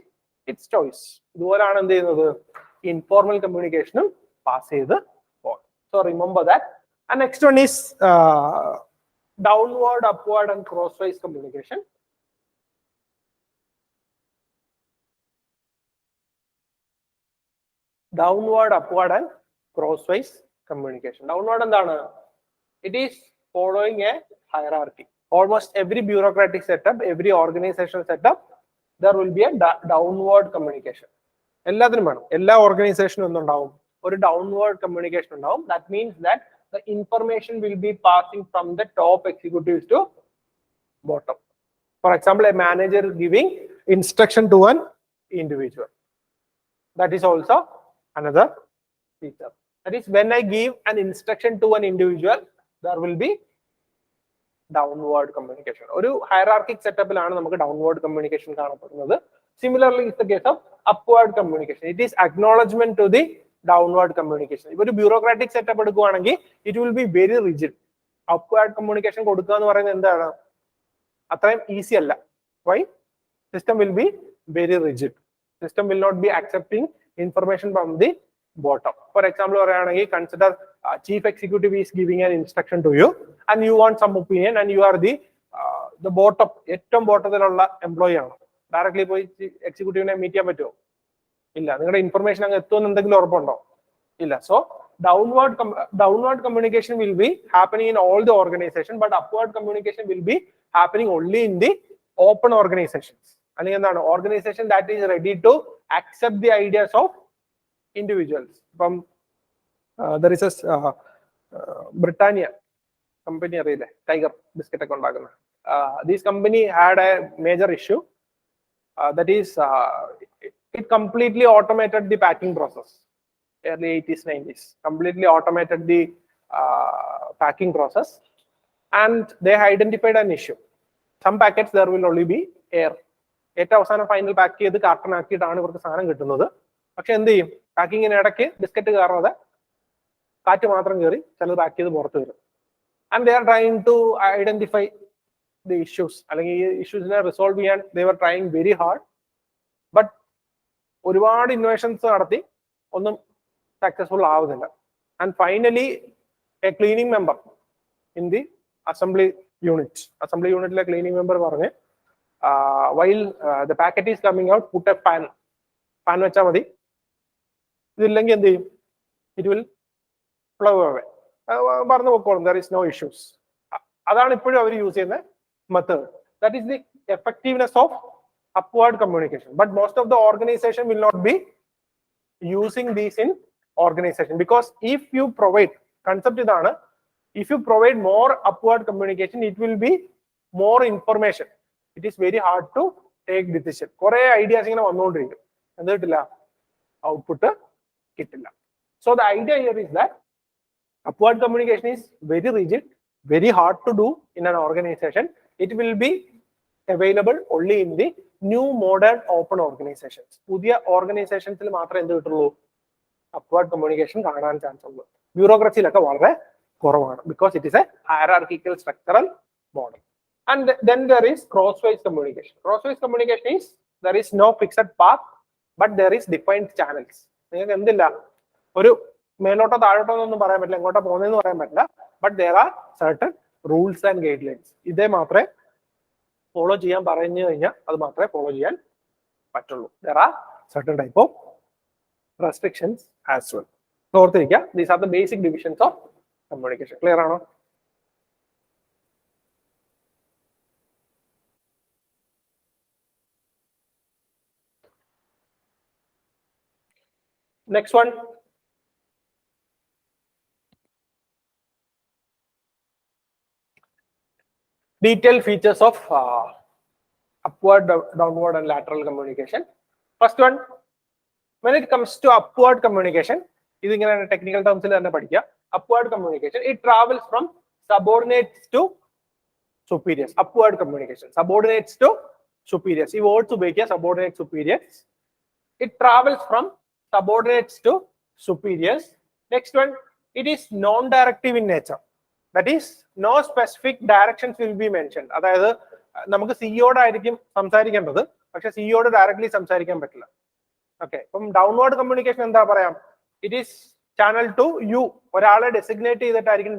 its choice. ഇതുപോലാണ് എന്ത് ചെയ്യുന്നത്? Informal communication പാസ് ചെയ്ത് പോകും. So remember that. And next one is downward, upward, and crosswise communication. Downward, upward, and crosswise communication. Downward എന്താണ്? It is following a hierarchy. Almost every bureaucratic setup, every organizational setup, there will be a downward communication. എല്ലാത്തിനും വേണം. എല്ലാ ഓർഗനൈസേഷനും ഒന്നുണ്ടാവും. ഒരു downward communication ഉണ്ടാവും. That means that the information will be passing from the top executives to bottom. For example, a manager giving instruction to an individual. That is also another feature. That is, when I give an instruction to an individual, there will be downward communication. ഒരു hierarchic setupലാണ് നമുക്ക് downward communication കാണപ്പെടുന്നത്. Similarly, is the case of upward communication. It is acknowledgement to the downward communication. ഇപ്പോൾ ഒരു bureaucratic setup എടുക്കുകയാണെങ്കിൽ it will be very rigid. Upward communication കൊടുക്കുക എന്ന് പറയുന്നത് എന്താണ്? അത്രയും ഈസി അല്ല. Why? System will be very rigid. System will not be accepting information from the bottom. For example, consider chief executive is giving an instruction to you and you want some opinion and you are the bottom, ഏറ്റവും ബോട്ടത്തിലുള്ള employee ആണ്. Directly പോയി എക്സിക്യൂട്ടീവിനെ meet ചെയ്യാൻ പറ്റുമോ? ഇല്ല. നിങ്ങളുടെ information അങ്ങ് എത്തുമെന്ന് എന്തെങ്കിലും ഉറപ്പുണ്ടോ? ഇല്ല. So downward communication will be happening in all the organization, but upward communication will be happening only in the open organizations. അല്ലെങ്കിൽ എന്താണ്? Organization that is ready to accept the ideas of individuals. From there is a Britannia company അറിയില്ലേ? Tiger biscuit ഒക്കെ ഉണ്ടാക്കുന്ന. This company had a major issue. That is, it completely automated the packing process. Early 80s, 90s, completely automated the packing process, and they identified an issue. Some packets there will only be air. ഏറ്റവും അവസാനം final pack ചെയ്ത് carton ആക്കിയിട്ടാണ് ഇവർക്ക് സാധനം കിട്ടുന്നത്. പക്ഷെ എന്ത് ചെയ്യും? പാക്കിങ്ങിന് ഇടയ്ക്ക് ബിസ്ക്കറ്റ് കയറാതെ കാറ്റ് മാത്രം കയറി ചിലത് പാക്ക് ചെയ്ത് പുറത്ത് വരും. And they are trying to identify the issues, അല്ലെങ്കിൽ ഈ ഇഷ്യൂസിനെ റിസോൾവ് ചെയ്യാൻ they are trying very hard. But ഒരുപാട് ഇന്നോവേഷൻസ് നടത്തി ഒന്നും സക്സസ്ഫുൾ ആവുന്നില്ല. And finally a cleaning member in the assembly യൂണിറ്റിലെ ക്ലീനിങ് മെമ്പർ പറഞ്ഞ് while the packet is coming out, put a fan വെച്ചാൽ മതി, ഇതില്ലെങ്കിൽ എന്ത് ചെയ്യും? It will flow away. പറഞ്ഞു പോക്കോളും. There is no issues. അതാണ് ഇപ്പോഴും അവർ യൂസ് ചെയ്യുന്ന method. That is the effectiveness of upward communication. But most of the organization will not be using these in organization, because if you provide, concept ഇതാണ്, if you provide more upward communication, it will be more information. It is very hard to take decision. കുറെ ideas ഇങ്ങനെ വന്നുകൊണ്ടിരിക്കും, എന്നിട്ടില്ല output കിട്ടില്ല. So the idea here is that upward communication is very rigid, very hard to do in an organization. It will be available only in the new modern open organizations. പുതിയ ഓർഗനൈസേഷൻസിൽ മാത്രമേ എന്ത് കിട്ടുള്ളൂ? Upward communication കാണാൻ chance ഉള്ളൂ. ബ്യൂറോക്രസിയിലൊക്കെ വളരെ കുറവാണ്, because it is a hierarchical structural model. And then there is crosswise communication. Crosswise communication is there is no fixed path, but there is defined channels. നിങ്ങൾക്ക് എന്തില്ല, ഒരു മേലോട്ടോ താഴോട്ടോ ഒന്നും പറയാൻ പറ്റില്ല, എങ്ങോട്ടോ പോകുന്നതെന്ന് പറയാൻ പറ്റില്ല, but there are certain rules and guidelines. ഇതേ മാത്രമേ ഫോളോ ചെയ്യാൻ പറഞ്ഞു കഴിഞ്ഞാൽ അത് മാത്രമേ ഫോളോ ചെയ്യാൻ പറ്റുള്ളൂ. There are certain type of restrictions as well. ഓർത്തിരിക്കുക, these are the basic divisions of communication. Clear ആണോ? Next one. Detailed features of upward, downward, and lateral communication. First one, when it comes to upward communication, this is a technical terms. Upward communication, it travels from subordinates to superiors. Upward communication, subordinates to superiors. If words to make subordinate superiors, it travels from subordinates to superiors. Next one, it is non-directive in nature. That is, no specific directions will be mentioned. അതായത് നമുക്ക് സിഇയോട് ആയിരിക്കും സംസാരിക്കേണ്ടത്, പക്ഷെ സിഇയോട് directly സംസാരിക്കാൻ പറ്റില്ല. Okay, അപ്പം downward communication എന്താ പറയാം? It is channel to you. ഒരാളെ ഡെസിഗ്നേറ്റ് ചെയ്തിട്ടായിരിക്കും,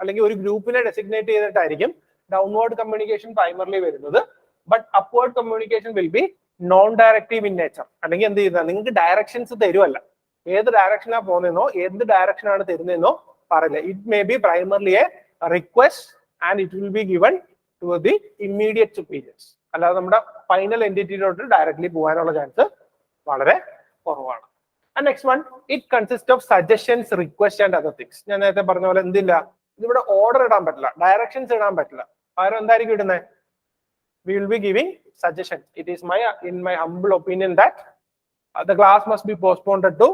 അല്ലെങ്കിൽ ഒരു ഗ്രൂപ്പിനെ ഡെസിഗ്നേറ്റ് ചെയ്തിട്ടായിരിക്കും ഡൗൺവേർഡ് കമ്മ്യൂണിക്കേഷൻ പ്രൈമർലി വരുന്നത്. But upward communication will be non directive in nature. അല്ലെങ്കിൽ എന്ത് ചെയ്യുന്നത്, നിങ്ങൾക്ക് ഡയറക്ഷൻസ് തരുമല്ല, ഏത് ഡയറക്ഷനാണ് പോകുന്നതെന്നോ ഏത് ഡയറക്ഷനാണ് തരുന്നതെന്നോ പറയില്ല. It may be primarily a request and it will be given to the immediate superiors. അല്ലാതെ നമ്മുടെ ഫൈനൽ എൻറ്റിറ്റിയിലോട്ട് ഡയറക്ട്ലി പോകാനുള്ള ചാൻസ് വളരെ കുറവാണ്. And next one, it consist of suggestions, request and other things. ഞാൻ നേരത്തെ പറഞ്ഞ പോലെ എന്തില്ല, ഇതിവിടെ ഓർഡർ ഇടാൻ പറ്റില്ല, ഡയറക്ഷൻസ് ഇടാൻ പറ്റില്ല. പകരം എന്തായിരിക്കും ഇടുന്നത്? We will be giving suggestions. It is in my humble opinion that the class must be postponed to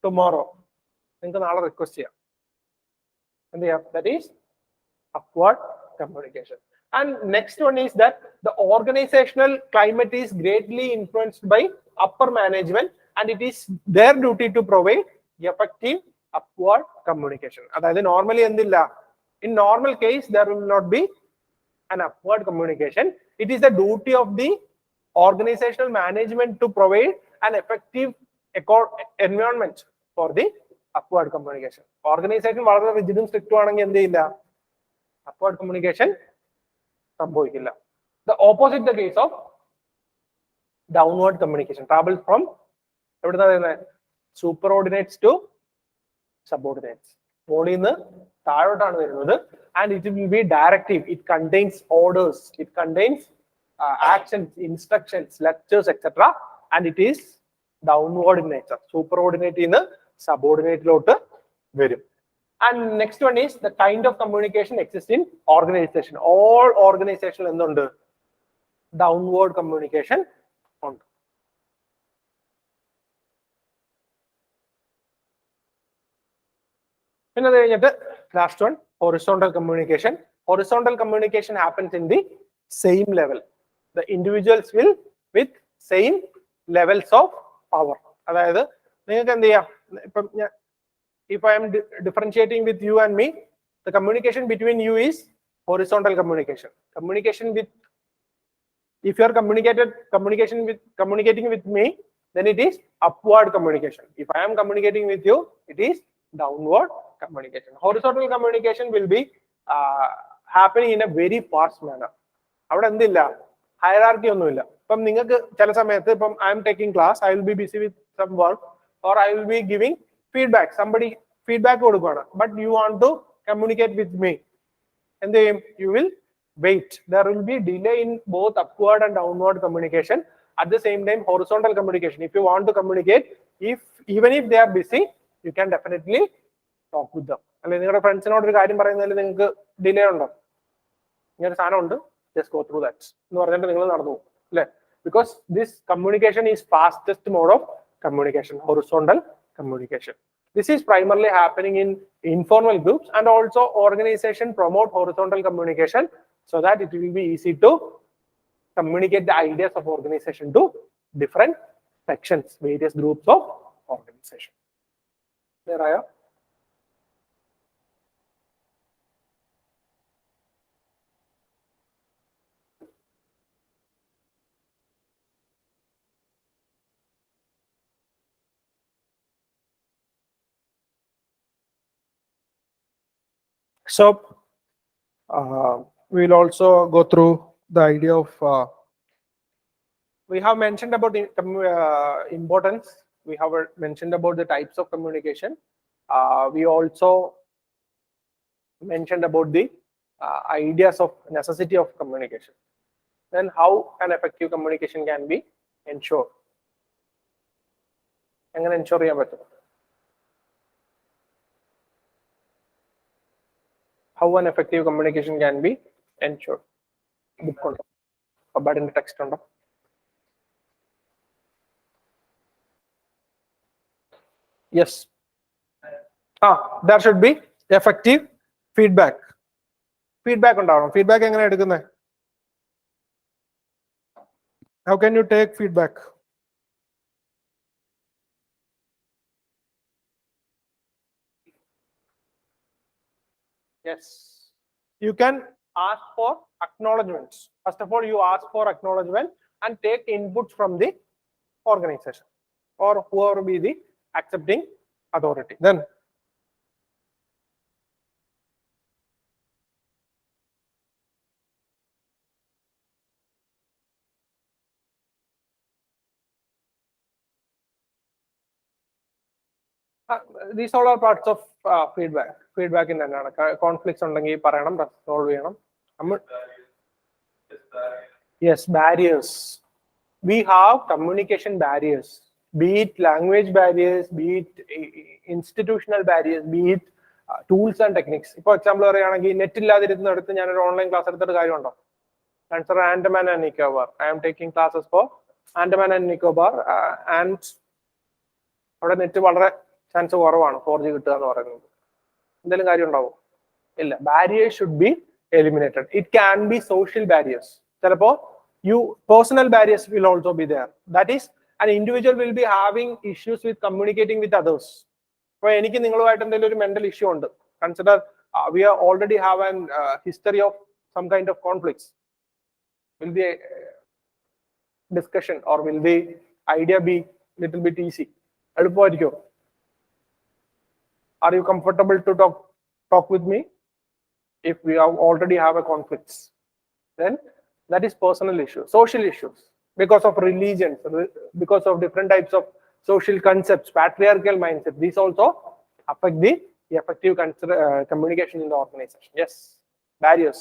tomorrow. നിങ്ങൾക്ക് നാളെ റിക്വസ്റ്റ് ചെയ്യാം. എന്ത് ചെയ്യാം? That is upward communication. And next one is that the organizational climate is greatly influenced by upper management, and it is their duty to provide effective upward communication. അതായത് normally എന്തില്ല, in normal case there will not be an upward communication. It is the duty of the organizational management to provide an effective environment for the upward communication. Organization വളരെ റിജിഡും സ്ട്രിക്റ്റും ആണെങ്കിൽ എന്ത് ചെയ്യില്ല, upward communication സംഭവിക്കില്ല. The opposite the case of downward communication. Travels from എവിടുന്നാ വരുന്നത്? Superordinates to subordinates. മുകളിൽ നിന്ന് താഴോട്ടാണ് വരുന്നത്. And it will be directive. It contains orders. It contains actions, instructions, lectures, etc. And it is downward in nature. Superordinate in subordinate lote varum. And next one is the kind of communication exists in organization. All organization endundo downward communication undu. Pinne adu kayittu last one, horizontal communication. Horizontal communication happens in the same level. The individuals will with same levels of power. അതായത് നിങ്ങൾക്ക് എന്ത് ചെയ്യാം, ഇപ്പം if I am differentiating with you and me, the communication between you is horizontal communication. Communication with, if you are communicating with me, then it is upward communication. If I am communicating with you, it is downward communication. Horizontal communication will be happening in a very fast manner. അവിടെ എന്തില്ല, hierarchy ഒന്നുമില്ല. ഇപ്പം നിങ്ങൾക്ക് ചില സമയത്ത് ഇപ്പം I'm taking class, I will be busy with some work, or I will be giving feedback, somebody feedback കൊടുക്കുകയാണ്, but you want to communicate with me. എന്ത് ചെയ്യും? You will wait. There will be delay in both upward and downward communication. At the same time horizontal communication, if you want to communicate, even if they are busy, you can definitely talk with them. അല്ലെ, നിങ്ങളുടെ ഫ്രണ്ട്സിനോട് ഒരു കാര്യം പറയുന്നതിൽ നിങ്ങൾക്ക് delay ഉണ്ടോ? ഇങ്ങനെ ഒരു സാധനം ഉണ്ട്, just go through that എന്ന് പറഞ്ഞിട്ട് നിങ്ങൾ നടന്നു പോകും അല്ലെ? Because this communication is fastest mode of communication, horizontal communication. This is primarily happening in informal groups, and also organization promote horizontal communication so that it will be easy to communicate the ideas of organization to different sections, various groups of organization. Clear, Aya? So we'll also go through the idea of we have mentioned about the importance. We have mentioned about the types of communication. We also mentioned about the ideas of necessity of communication. Then how an effective communication can be ensured. എങ്ങനെ ensure ചെയ്യാൻ പറ്റും? How an effective communication can be ensured. Book ഉണ്ടോ? അബാഡിന്റെ text ഉണ്ടോ? Yes. There should be effective feedback. Feedback ഉണ്ടാവണം. Feedback എങ്ങനെ എടുക്കുന്നത്? How can you take feedback? Yes. You can ask for acknowledgements. First of all, you ask for acknowledgement and take inputs from the organization or whoever be the accepting authority. Then these all are parts of feedback. Feedback in conflicts ഉണ്ടെങ്കിൽ പറയണം, solve ചെയ്യണം. Yes, barriers. We have communication barriers, be it language barriers, be it institutional barriers, be it tools and techniques. For example, പറയുകയാണെങ്കിൽ net ഇല്ലാതിരുന്നിടത്ത് ഞാനൊരു online class എടുത്തിട്ട് കാര്യമുണ്ടോ? Answer Andaman and Nicobar. I am taking classes for Andaman and Nicobar and അവിടെ net വളരെ chance കുറവാണ് 4G കിട്ടുക എന്ന് പറയുന്നത്. എന്തെങ്കിലും കാര്യം ഉണ്ടാവും? ഇല്ല. Barriers should be eliminated. It can be social barriers. ചിലപ്പോൾ personal barriers will also be there. That is, an individual will be having issues with communicating with others. അപ്പോൾ എനിക്ക് നിങ്ങളുമായിട്ട് എന്തെങ്കിലും ഒരു മെന്റൽ ഇഷ്യൂ ഉണ്ട്. Consider we already have an history of some kind of conflicts. Will the discussion or will the idea be little bit easy? എളുപ്പമായിരിക്കും? Are you comfortable to talk with me? If we already have a conflicts, then that is personal issues, social issues, because of religions, because of different types of social concepts, patriarchal mindset. These also affect the effective communication in the organization. Yes, barriers.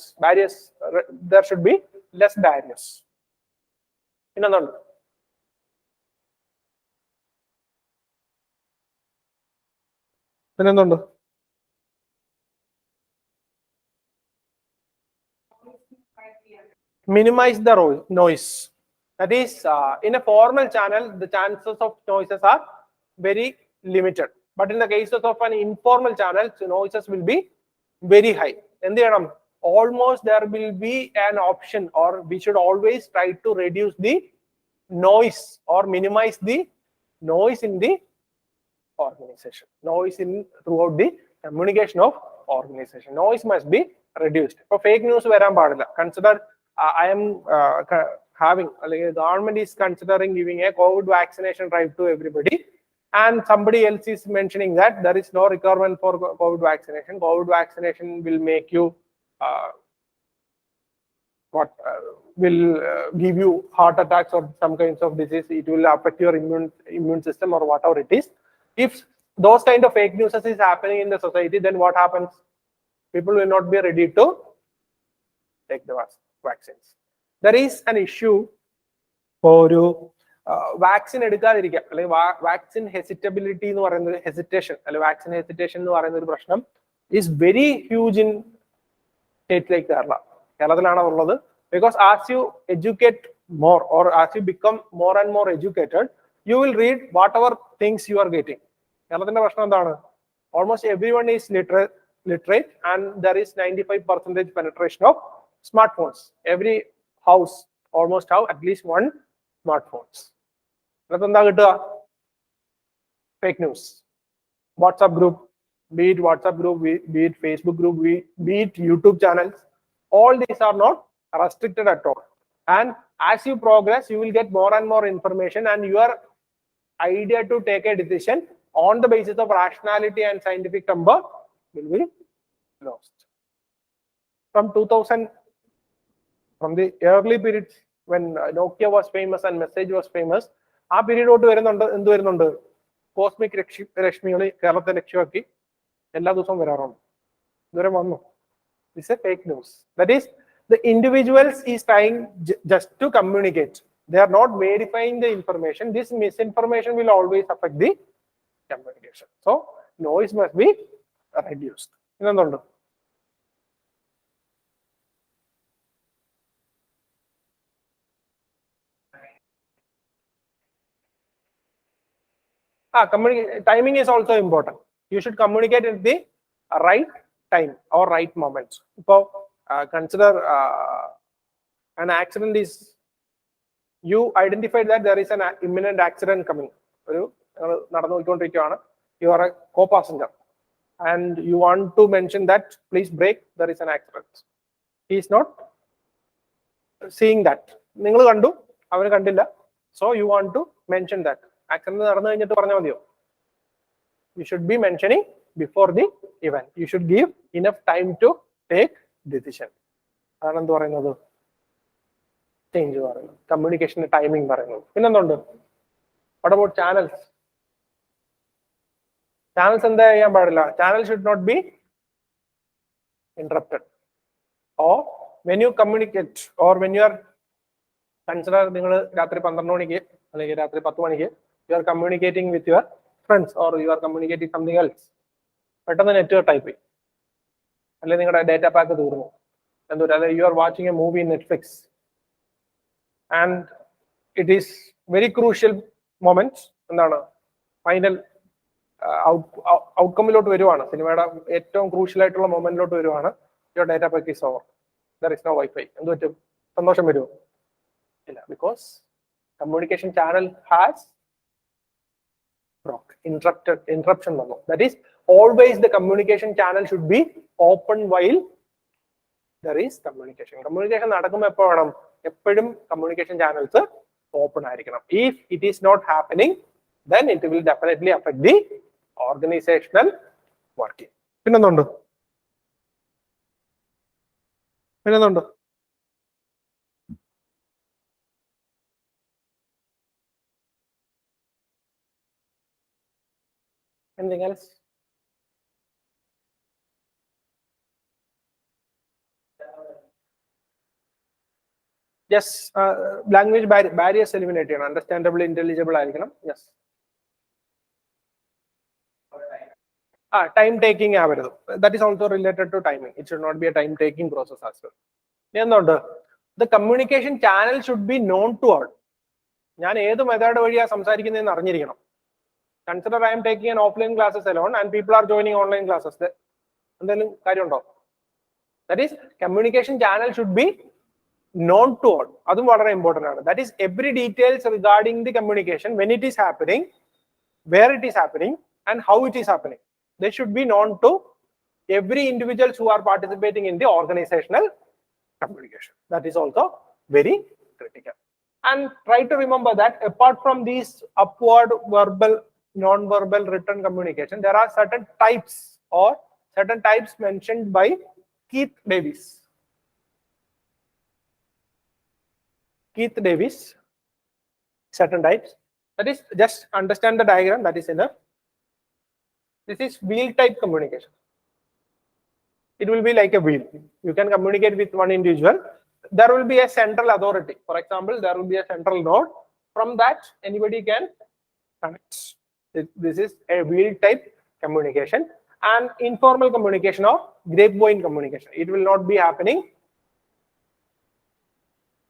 There should be less barriers. Innandu minimize the noise. That is, in a formal channel, the chances of noises are very limited. But in the cases of an informal channel, the noises will be very high. And almost there will be an option, or we should always try to reduce the noise or minimize the noise in the organization. Noise throughout the communication of organization. Noise must be reduced. For fake news, consider I am having, the government is considering giving a COVID vaccination drive to everybody, and somebody else is mentioning that there is no requirement for COVID vaccination. COVID vaccination will make you will give you heart attacks or some kinds of disease. It will affect your immune system or whatever it is. If those kind of fake news is happening in the society, then what happens? People will not be ready to take the vaccines. There is an issue for you vaccine എടുക്കാതിരിക്കുക, അല്ലെങ്കിൽ vaccine ഹെസിറ്റബിലിറ്റി എന്ന് പറയുന്നത് hesitation അല്ലെങ്കിൽ vaccine hesitation എന്ന് പറയുന്ന ഒരു പ്രശ്നം is very huge in state like കേരളത്തിലാണ് ഉള്ളത്. Because as you educate more or as you become more and more educated, you will read whatever things you are getting. കേരളത്തിന്റെ പ്രശ്നം എന്താണ്? Almost everyone is literate and there is 95% penetration of smartphones. Every house almost have at least one smartphones. Fake news. WhatsApp group, be it WhatsApp group, be it Facebook group, be it YouTube channels, all these are not restricted at all. And as you progress, you will get more and more information, and your idea to take a decision on the basis of rationality and scientific number will be lost. From 2000, from the early periods when Nokia was famous and message was famous, ആ പീരീഡോട്ട് എന്ത് വരുന്നുണ്ട്? Cosmic രശ്മികൾ കേരളത്തെ ലക്ഷ്യമാക്കി എല്ലാ ദിവസവും വരാറുണ്ട്. ഇതുവരെ വന്നു. This is a fake news. That is, the individuals is trying just to communicate. They are not verifying the information. This misinformation will always affect the communication. So noise must be reduced. ഇതെന്തുണ്ട്? Timing is also important. You should communicate at the right time or right moment. So consider an accident is, you identified that there is an imminent accident coming. You are a co-passenger and you want to mention that please brake, there is an accident. He is not seeing that. So you want to mention that. You should be mentioning before the event. You should give enough time to take decision. Change communication timing. What about channels? Channel should not be interrupted. Or when you communicate, or when you are consider you are communicating with your friends, or you are communicating something else. Network typing. Data pack. You are watching a movie in Netflix, and it is very crucial moment. Final outcome crucial moment. Your data pack is over. There is no Wi-Fi. Because communication channel has interruption. That is, always the communication channel should be open while there is communication. Communication communication channels are open. If it is not happening, then it will definitely affect the organizational working. Anything else? Yes, language barriers eliminated. Understandable, intelligible. Yes. Time taking. That is also related to timing. It should not be a time taking process as well. The communication channel should be known to all. Consider I am taking an offline classes alone and people are joining online classes. That is, communication channel should be known to all. That's very important. That is, every details regarding the communication, when it is happening, where it is happening, and how it is happening. They should be known to every individuals who are participating in the organizational communication. That is also very critical. And try to remember that apart from these upward verbal, non-verbal, written communication, there are certain types mentioned by Keith Davis. Certain types. That is, just understand the diagram, that is enough. This is wheel type communication. It will be like a wheel. You can communicate with one individual. There will be a central authority. For example, there will be a central node. From that, anybody can connect. This is a wheel type communication. And informal communication or grapevine communication. It will not be happening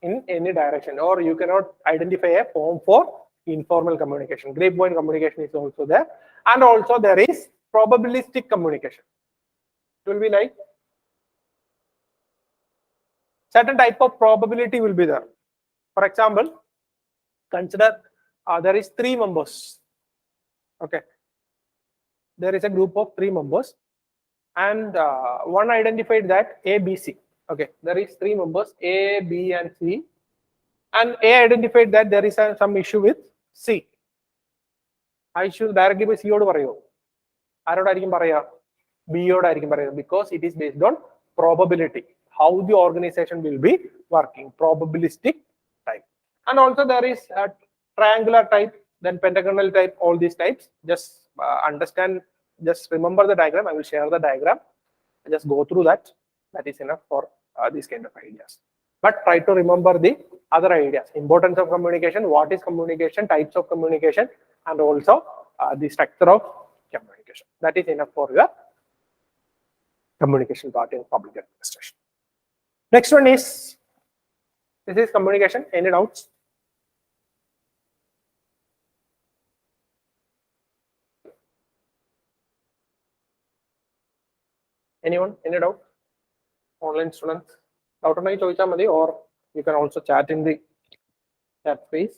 in any direction, or you cannot identify a form for informal communication. Grapevine communication is also there. And also there is probabilistic communication. It will be like certain type of probability will be there. For example, consider there is 3 members. Okay, there is a group of 3 members, and one identified that A, B, C. Okay, there is 3 members A, B, and C, and A identified that there is some issue with C. I should directly by C odu parayo. ആരോടായിരിക്കും പറയാ? B യോടായിരിക്കും പറയുക, because it is based on probability, how the organization will be working, probabilistic type. And also there is a triangular type, then pentagonal type, all these types. Just understand, just remember the diagram. I will share the diagram. Just go through that. That is enough for these kind of ideas. But try to remember the other ideas. Importance of communication, what is communication, types of communication, and also the structure of communication. That is enough for your communication part in public administration. Next one is, this is communication. Any doubts? Anyone? Any doubt? Online students? Doubt uണ്ടെങ്കിൽ ചോദിച്ചാൽ മതി, or you can also chat in the chat space.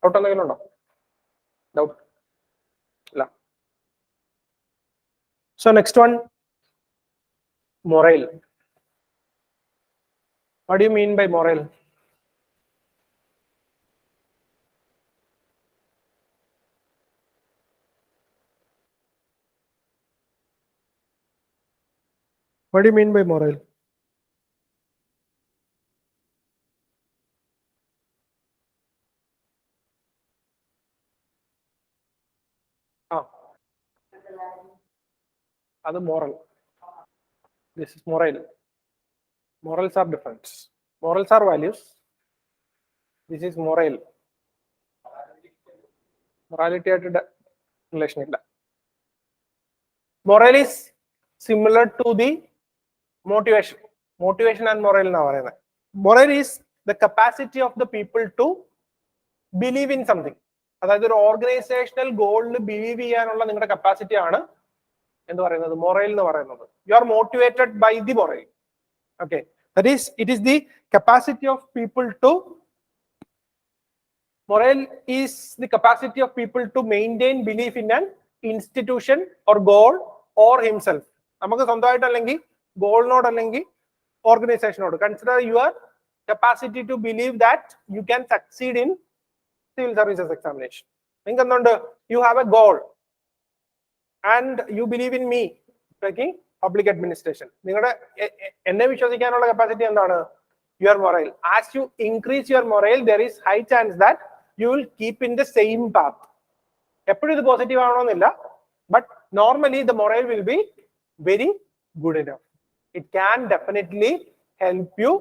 Doubt ഉണ്ടെങ്കിലും ഉണ്ടോ? Doubt? ഇല്ല. So next one, morale. What do you mean by morale? What do you mean by morale? That's moral. This is moral. Morals are different. Morals are values. This is moral. Morality at relation. Moral is similar to the motivation. Motivation and moral. Moral is the capacity of the people to believe in something. അതായത് ഒരു organisational ഗോളിൽ believe ചെയ്യാനുള്ള നിങ്ങളുടെ capacity ആണ് എന്ത് പറയുന്നത്, moral എന്ന് പറയുന്നത്. You are motivated by the moral. Okay, that is, it is the capacity of people to, moral is the capacity of people to maintain belief in an institution or goal or himself. നമുക്ക് സ്വന്തമായിട്ടല്ലെങ്കിൽ ഗോളിനോടല്ലെങ്കിൽ ഓർഗനൈസേഷനോട്. Consider your capacity to believe that you can succeed in civil services examination. നിങ്ങൾക്ക് എന്തുണ്ട്? You have a goal and you believe in me taking public administration. നിങ്ങളുടെ എന്നെ വിശ്വസിക്കാനുള്ള capacity എന്താണ്? Your moral. As you increase your moral, there is high chance that you will keep in the same path. എപ്പോഴും ഇത് positive ആവണമെന്നില്ല, but normally the moral will be very good enough. It can definitely help you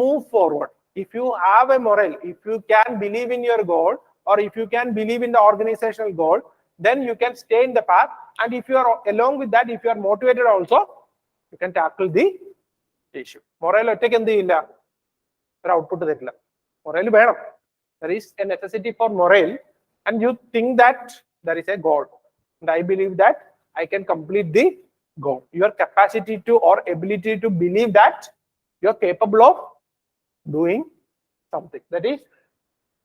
move forward. If you have a moral, if you can believe in your goal, or if you can believe in the organizational goal, then you can stay in the path. And if you are along with that, if you are motivated also, you can tackle the issue. Moral ഒറ്റയ്ക്ക് എന്ത് ചെയ്യില്ല, ഒരു output തരില്ല. Moral വേണം. There is a necessity for moral, and you think that there is a goal, and I believe that I can complete the goal. Your capacity to or ability to believe that you are capable of doing something. That is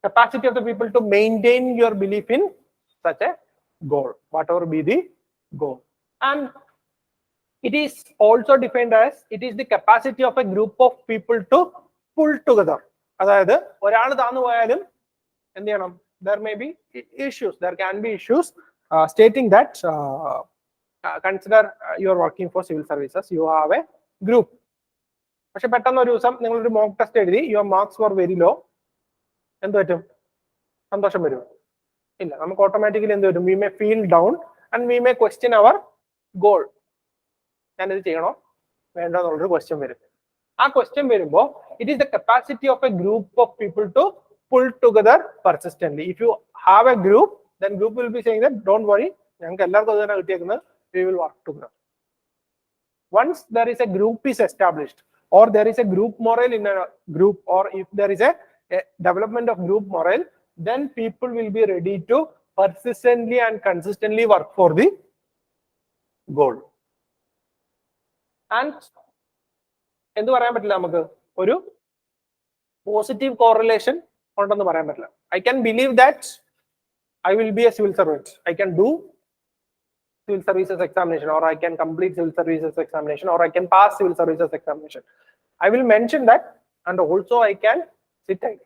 capacity of the people to maintain your belief in such a goal, whatever be the goal. And it is also defined as, it is the capacity of a group of people to pull together. അതായത് ഒരാൾ താന്നു പോയാലും എന്ത് ചെയ്യണം? There may be issues, there can be issues, stating that consider you are working for civil services, you have a group. പക്ഷെ പെട്ടെന്ന് ഒരു ദിവസം നിങ്ങളൊരു മോക്ക് ടെസ്റ്റ് എഴുതി, your marks were very low. എന്ത് പറ്റും? സന്തോഷം വരും? ഇല്ല. നമുക്ക് ഓട്ടോമാറ്റിക്കലി എന്ത് വരും? We may feel down and we may question our goal. ഞാനിത് ചെയ്യണോ വേണ്ടോ എന്നുള്ളൊരു ക്വസ്റ്റ്യൻ വരും. ആ ക്വസ്റ്റ്യൻ വരുമ്പോൾ it is the capacity of a group of people to pull together persistently. If you have a group, then group will be saying that don't worry, ഞങ്ങൾക്ക് എല്ലാവർക്കും അത് തന്നെ കിട്ടിയേക്കുന്നത്, we will work together. Once there is a group is established, or there is a group moral in a group, or if there is a development of group moral, then people will be ready to persistently and consistently work for the goal. And എന്ത് പറയാൻ പറ്റില്ല നമുക്ക് ഒരു positive correlation ഉണ്ടെന്ന് പറയാൻ പറ്റില്ല. I can believe that I will be a civil servant. I can do civil services examination, or I can complete civil services examination, or I can pass civil services examination. I will mention that, and also I can sit and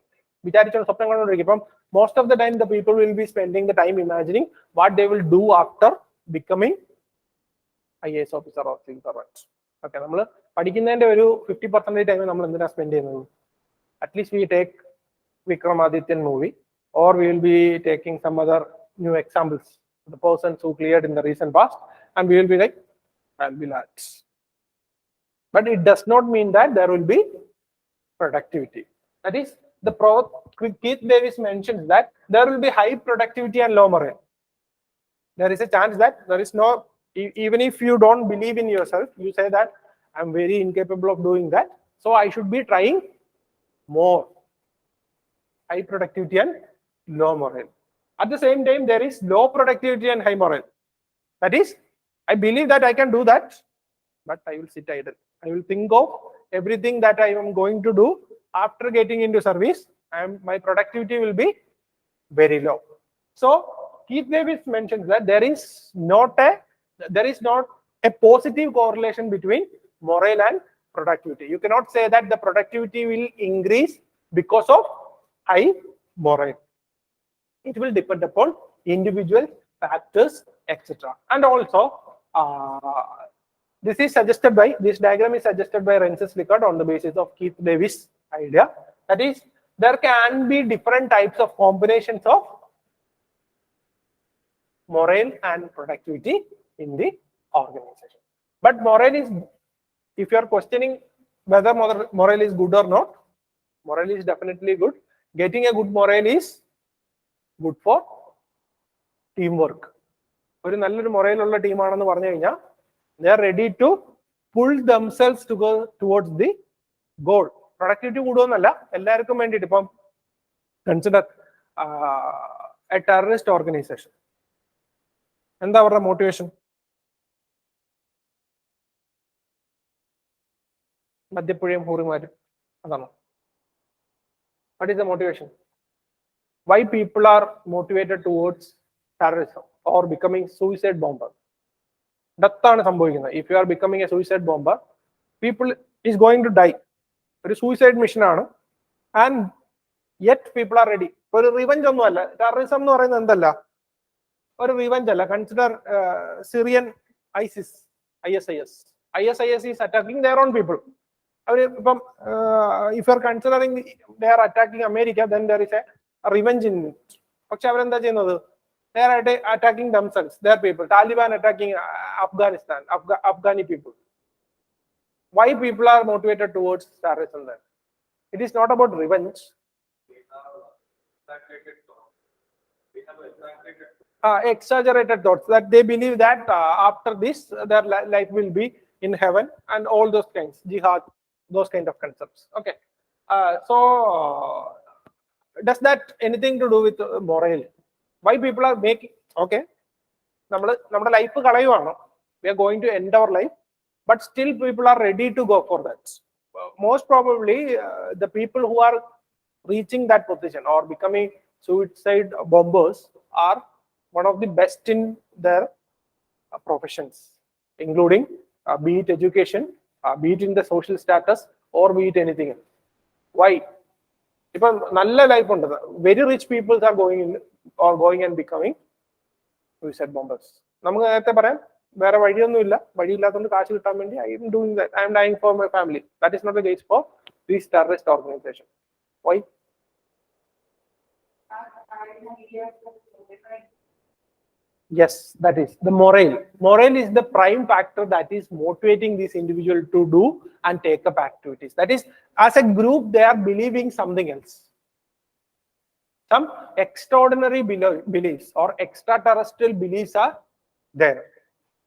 വിചാരിച്ചോണ്ട് സ്വപ്നം കണ്ടുകൊണ്ടിരിക്കും. ഇപ്പം most of the time the people will be spending the time imagining what they will do after becoming IAS officer or civil servant. Okay, നമ്മൾ പഠിക്കുന്നതിന്റെ ഒരു 50% time നമ്മൾ എന്തിനാ spend ചെയ്യുന്നത്? Atleast we take Vikramadityan movie, or we will be taking some other new examples, the persons who cleared in the recent past, and we will be like, I'll be lads. But it does not mean that there will be productivity. That is, the Keith Davis mentions that there will be high productivity and low morale. There is a chance that there is no, even if you don't believe in yourself, you say that I'm very incapable of doing that, so I should be trying more. High productivity and low morale. At the same time, there is low productivity and high morale. That is, I believe that I can do that, but I will sit idle. I will think of everything that I am going to do after getting into service, and my productivity will be very low. So Keith Davis mentions that there is not a positive correlation between morale and productivity. You cannot say that the productivity will increase because of high morale. It will depend upon individual factors, etc. And also, this diagram is suggested by Rensis Likard on the basis of Keith Davis idea. That is, there can be different types of combinations of morale and productivity in the organization. But morale is, if you are questioning whether morale is good or not, morale is definitely good. Getting a good morale is good for teamwork. ഒരു നല്ലൊരു മൊറയിലുള്ള ടീമാണെന്ന് പറഞ്ഞു കഴിഞ്ഞാൽ they are ready to pull themselves to go towards the goal. Productivity കൂടുമെന്നല്ല, എല്ലാവർക്കും വേണ്ടിയിട്ട്. ഇപ്പം consider A terrorist organisation, എന്താ അവരുടെ മോട്ടിവേഷൻ? മദ്യപ്പുഴയും ഹൂറിമാരും, അതാണോ? What is the motivation? Why people are motivated towards terrorism or becoming suicide bomber? Death ആണ് സംഭവിക്കുന്നത്. If you are becoming a suicide bomber, people is going to die. ഒരു suicide mission ആണ്, and yet people are ready. ഒരു revenge ഒന്നും അല്ല. Terrorism എന്ന് പറയുന്നത് എന്തല്ല, ഒരു റിവഞ്ച് അല്ല. Consider Syrian ISIS is attacking their own people. ഇപ്പം if you are considering they are attacking America, then there is a revenge in it. പക്ഷെ അവരെന്താ ചെയ്യുന്നത്? They are attacking themselves, their people. Taliban attacking Afghanistan, Afghani people. Why people are motivated towards terrorism then? It is not about revenge. Exaggerated thoughts that they believe that after this their life will be in heaven and all those kinds, jihad, those kind of concepts. Okay, so does that anything to do with morale? Why people are making, okay, നമ്മുടെ life കളയുവാണ്, we are going to end our life, but still people are ready to go for that. Most probably the people who are reaching that position or becoming suicide bombers are one of the best in their professions, including be it education, be it in the social status, or be it anything else. Why? ഇപ്പം നല്ല life ഉണ്ട്, very rich people are going and becoming suicide bombers. നമുക്ക് നേരത്തെ പറയാം, വേറെ വഴിയൊന്നുമില്ല, വഴിയില്ലാത്തതുകൊണ്ട് കാശ് കിട്ടാൻ വേണ്ടി I am doing that, I am dying for my family. That is not the case for this terrorist organization. Why? Yes, that is the morale. Morale is the prime factor that is motivating this individual to do and take up activities. That is, as a group, they are believing something else. Some extraordinary beliefs or extraterrestrial beliefs are there.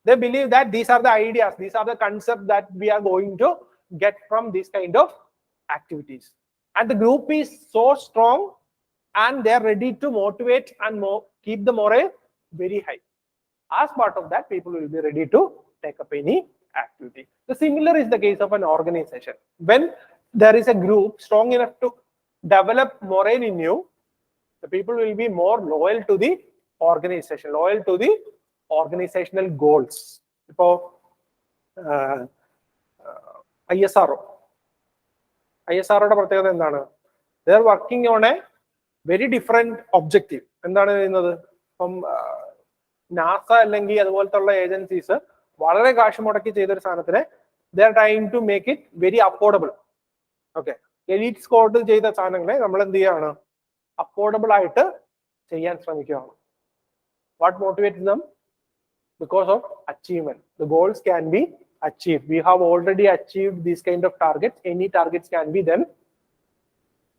They believe that these are the ideas, these are the concepts that we are going to get from this kind of activities. And the group is so strong and they are ready to motivate and keep the morale very high. As part of that, people will be ready to take up any activity. The similar is the case of an organization. When there is a group strong enough to develop morale in you, the people will be more loyal to the organization, loyal to the organizational goals. So, ISRO. ISRO പ്രത്യേകത എന്താണ്? They are working on a very different objective. എന്താണ് ചെയ്യുന്നത്? ഇപ്പം NASA അല്ലെങ്കിൽ അതുപോലത്തുള്ള agencies വളരെ കാശ് മുടക്കി ചെയ്തൊരു സാധനത്തിന് they are trying to make it very affordable. Okay. Elite squad ചെയ്ത സാധനങ്ങളെ നമ്മൾ എന്ത് ചെയ്യാണ്? അഫോർഡബിൾ ആയിട്ട് ചെയ്യാൻ ശ്രമിക്കുകയാണ്. What motivates them? Because of achievement. The goals can be achieved. We have already achieved these kind of targets. Any targets can be then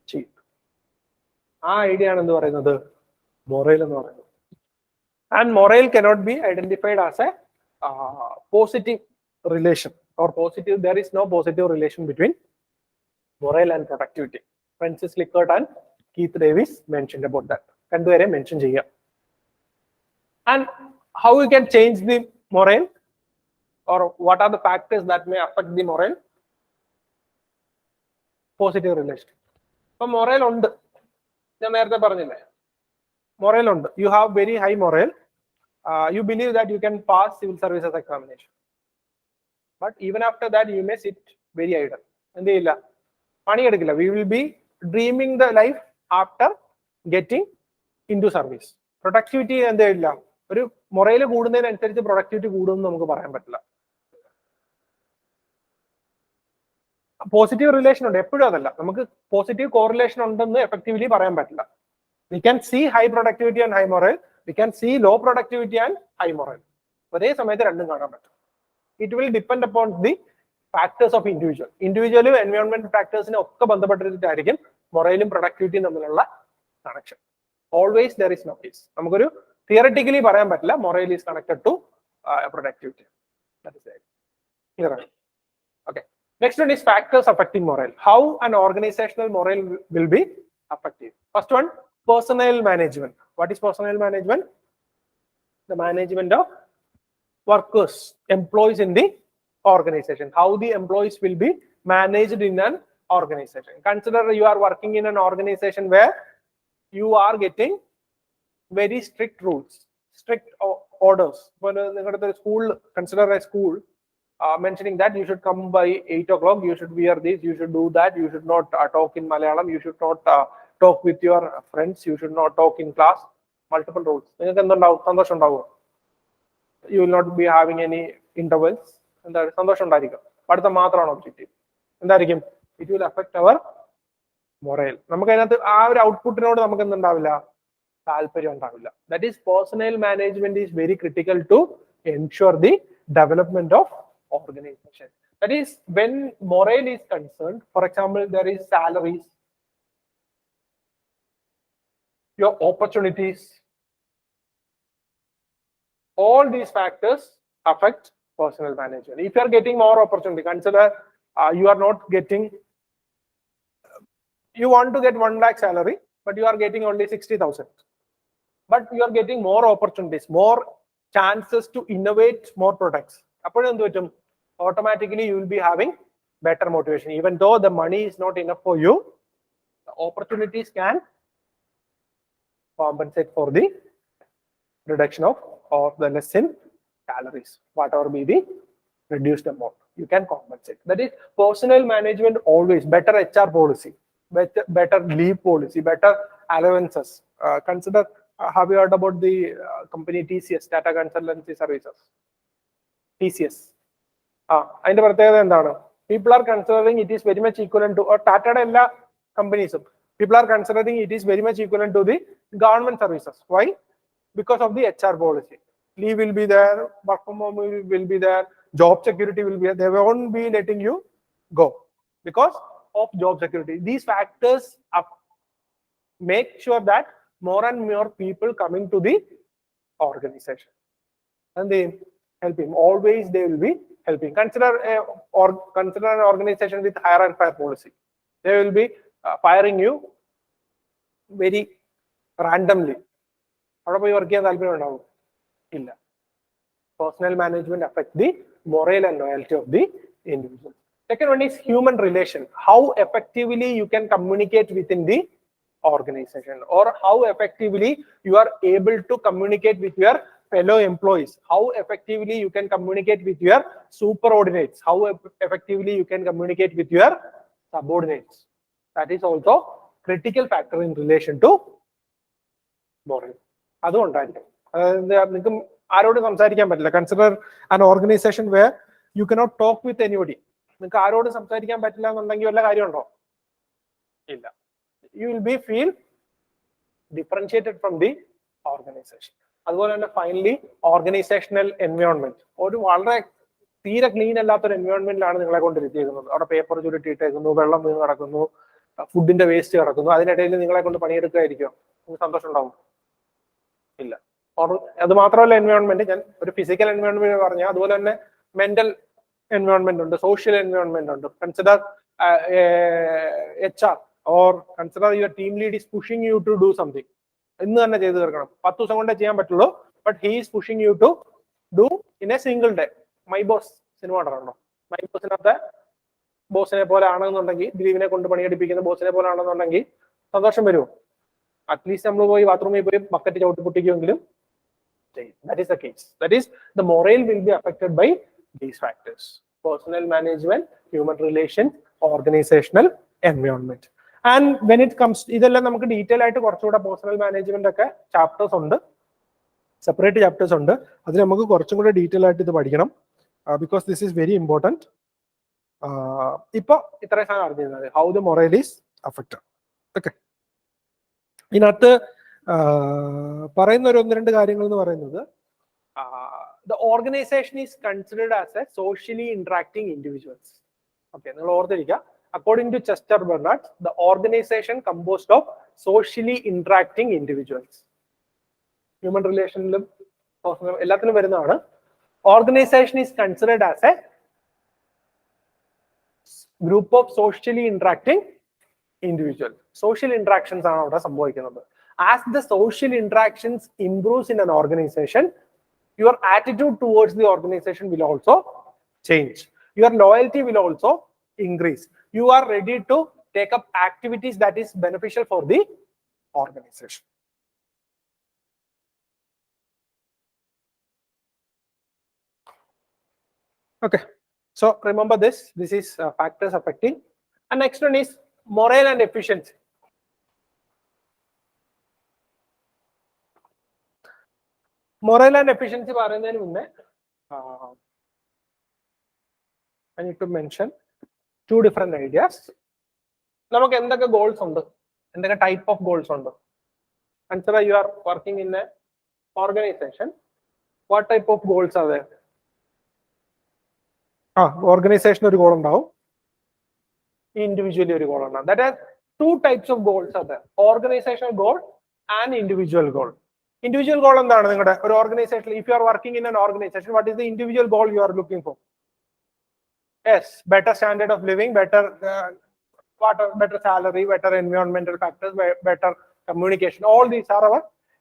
achieved. ആ idea ആണ് എന്ത് പറയുന്നത്? മൊറേൽ എന്ന് പറയുന്നത്. And morale cannot be identified as a positive relation or positive. There is no positive relation between morale and productivity. Francis Likert and Keith Davis mentioned about that. രണ്ടുപേരെ mention ചെയ്യുക. And how we can change the morale, or what are the factors that may affect the morale? Positive relation. So morale ഉണ്ട്. ഞാൻ നേരത്തെ പറഞ്ഞില്ലേ? Morale ഉണ്ട്. You have very high morale. You believe that you can pass civil services examination. But even after that, you may sit very idle. എന്ത് ചെയ്യില്ല? പണിയെടുക്കില്ല. We will be dreaming the life after getting into service. Productivity എന്ത് ചെയ്യില്ല? ഒരു മൊറയിൽ കൂടുന്നതിനനുസരിച്ച് productivity കൂടുമെന്ന് നമുക്ക് പറയാൻ പറ്റില്ല. Positive relation ഉണ്ട്, എപ്പോഴും അതല്ല. നമുക്ക് പോസിറ്റീവ് കോറിലേഷൻ ഉണ്ടെന്ന് എഫക്റ്റീവ്ലി പറയാൻ പറ്റില്ല. We can see high productivity and high morale. We can see low productivity and high morale. ഒരേ സമയത്ത് രണ്ടും കാണാൻ പറ്റും. It will depend upon the factors of individual. Individual environmental factorsനെ ഒക്കെ ബന്ധപ്പെട്ടിട്ടായിരിക്കും മൊറയിലും പ്രൊഡക്ടിവിറ്റിയും തമ്മിലുള്ള connection. Always there is no case. നമുക്കൊരു theoretically പറയാൻ പറ്റില്ല morale is connected to productivity. That is it. Clear? Okay. Next one is factors affecting morale. How an organizational morale will be affected. First one, personnel management. What is personnel management? The management of workers, employees in the organization. How the employees will be managed in an organization. Consider you are working in an organization where you are getting very strict rules, strict orders. When the school, consider a school mentioning that you should come by 8 o'clock, you should wear this, you should do that, you should not talk in Malayalam, you should not talk with your friends, you should not talk in class. Multiple rules. You will not be having any intervals. But the matra objective. It will affect our morale. Our output that is, personnel management is very critical to ensure the development of organization. That is, when morale is concerned, for example, there is salaries, your opportunities, all these factors affect personnel management. If you are getting more opportunity, consider you are not getting, you want to get 1 lakh salary, but you are getting only 60,000. But you are getting more opportunities, more chances to innovate more products. Automatically you will be having better motivation. Even though the money is not enough for you, the opportunities can compensate for the reduction of or the less in calories, whatever be the reduced amount, you can compensate. That is, personnel management always better HR policy, better leave policy, better allowances. Consider, have you heard about the company TCS, Tata Consultancy Services? TCS. People are considering it is very much equivalent to, or Tata ella companies, people are considering it is very much equivalent to the government services. Why? Because of the HR policy. Leave will be there, work from home will be there, job security will be there. They won't be letting you go because of job security. These factors make sure that more and more people coming to the organization, and they help him. Always they will be helping. Consider an organization with hire and fire policy. They will be firing you very randomly. Personnel management affects the morale and loyalty of the individual. Second one is human relation. How effectively you can communicate within the organization, or how effectively you are able to communicate with your fellow employees, how effectively you can communicate with your superordinates, how effectively you can communicate with your subordinates. That is also critical factor in relation to moral. Consider an organization where you cannot talk with anybody. You will be feel differentiated from the organization. Finally, organizational environment. തീരെ clean അല്ലാത്തൊരു എൻവയോൺമെന്റിലാണ് നിങ്ങളെ കൊണ്ടിരിക്കുന്നത്. അവിടെ paper ചുരുട്ടിയിട്ടേക്കുന്നു, വെള്ളം വീണ് കിടക്കുന്നു, ഫുഡിന്റെ waste കിടക്കുന്നു. അതിനിടയിൽ നിങ്ങളെ കൊണ്ട് പണിയെടുക്കായിരിക്കും, നിങ്ങൾക്ക് സന്തോഷം ഉണ്ടാവും? ഇല്ല. അത് മാത്രമല്ല എൻവയോൺമെന്റ്, ഞാൻ ഒരു ഫിസിക്കൽ എൻവയോൺമെന്റ് പറഞ്ഞാൽ അതുപോലെ തന്നെ മെന്റൽ എൻവയോൺമെന്റ് ഉണ്ട്, സോഷ്യൽ എൻവയോൺമെന്റ് ഉണ്ട്. Consider HR or consider your team lead is pushing you to do something. ഇന്ന് തന്നെ ചെയ്തു തീർക്കണം, 10 ദിവസം കൊണ്ടേ ചെയ്യാൻ പറ്റുള്ളൂ, but he is pushing you to do in a single day. My boss cinema കണ്ടോ? മൈ ബോസിനകത്തെ ബോസിനെ പോലെ ആണെന്നുണ്ടെങ്കിൽ, ദിലീപിനെ കൊണ്ട് പണിയെടുപ്പിക്കുന്ന ബോസിനെ പോലെ ആണെന്നുണ്ടെങ്കിൽ സന്തോഷം വരുമോ? അറ്റ്ലീസ്റ്റ് നമ്മൾ പോയി ബാത്റൂമിൽ പോയി ബക്കറ്റ് ചവിട്ടി പൊട്ടിക്കുമെങ്കിലും ചെയ്യും. That is the case. That is, the morale will be affected by these factors: personal management, human relations, organizational environment. And when it comes, ഇതെല്ലാം നമുക്ക് ഡീറ്റെയിൽ ആയിട്ട് കുറച്ചുകൂടെ പേഴ്സണൽ മാനേജ്മെന്റ് ഒക്കെ ചാപ്റ്റേഴ്സ് ഉണ്ട്, സെപ്പറേറ്റ് ചാപ്റ്റേഴ്സ് ഉണ്ട്. അതിൽ നമുക്ക് കുറച്ചും കൂടെ ഡീറ്റെയിൽ ആയിട്ട് ഇത് പഠിക്കണം, because this is very important. ഇപ്പൊ ഇത്രയും സാധനം അറിഞ്ഞിരുന്നത് how the moral is affected. Okay, ഇതിനകത്ത് പറയുന്ന ഒരു 1-2 കാര്യങ്ങൾ എന്ന് പറയുന്നത്, the organization is considered as a socially interacting individuals. Okay, നിങ്ങൾ ഓർത്തിരിക്കുക. According to Chester Bernard, the organization composed of socially interacting individuals. Human relationship, എല്ലാത്തിലും വരുന്നതാണ്. Organization is considered as a group of socially interacting individuals. Social interactions ആണ് അവിടെ സംഭവിക്കുന്നത്. As the social interactions improves in an organization, your attitude towards the organization will also change. Your loyalty will also increase. You are ready to take up activities that is beneficial for the organization. Okay, so remember this is factors affecting. And next one is morale and efficiency. Morale and efficiency പറയുന്നതിന് മുന്നേ I need to mention 2 different ideas. നമുക്ക് എന്തൊക്കെ goals ഉണ്ട്, എന്തൊക്കെ type of goals ഉണ്ട്? Consider you are working in a organization. What type of goals are there? Organization ഒരു goal ഉണ്ടാവും, individually ഒരു ഗോൾ ഉണ്ടാവും. That are 2 types of goals are there: organizational goal and individual goal. Individual goal എന്താണ് നിങ്ങളുടെ ഒരു organisation? If you are working in an organization, what is the individual goal you are looking for? Yes, better standard of living, better better salary, better environmental factors, better communication. All these are our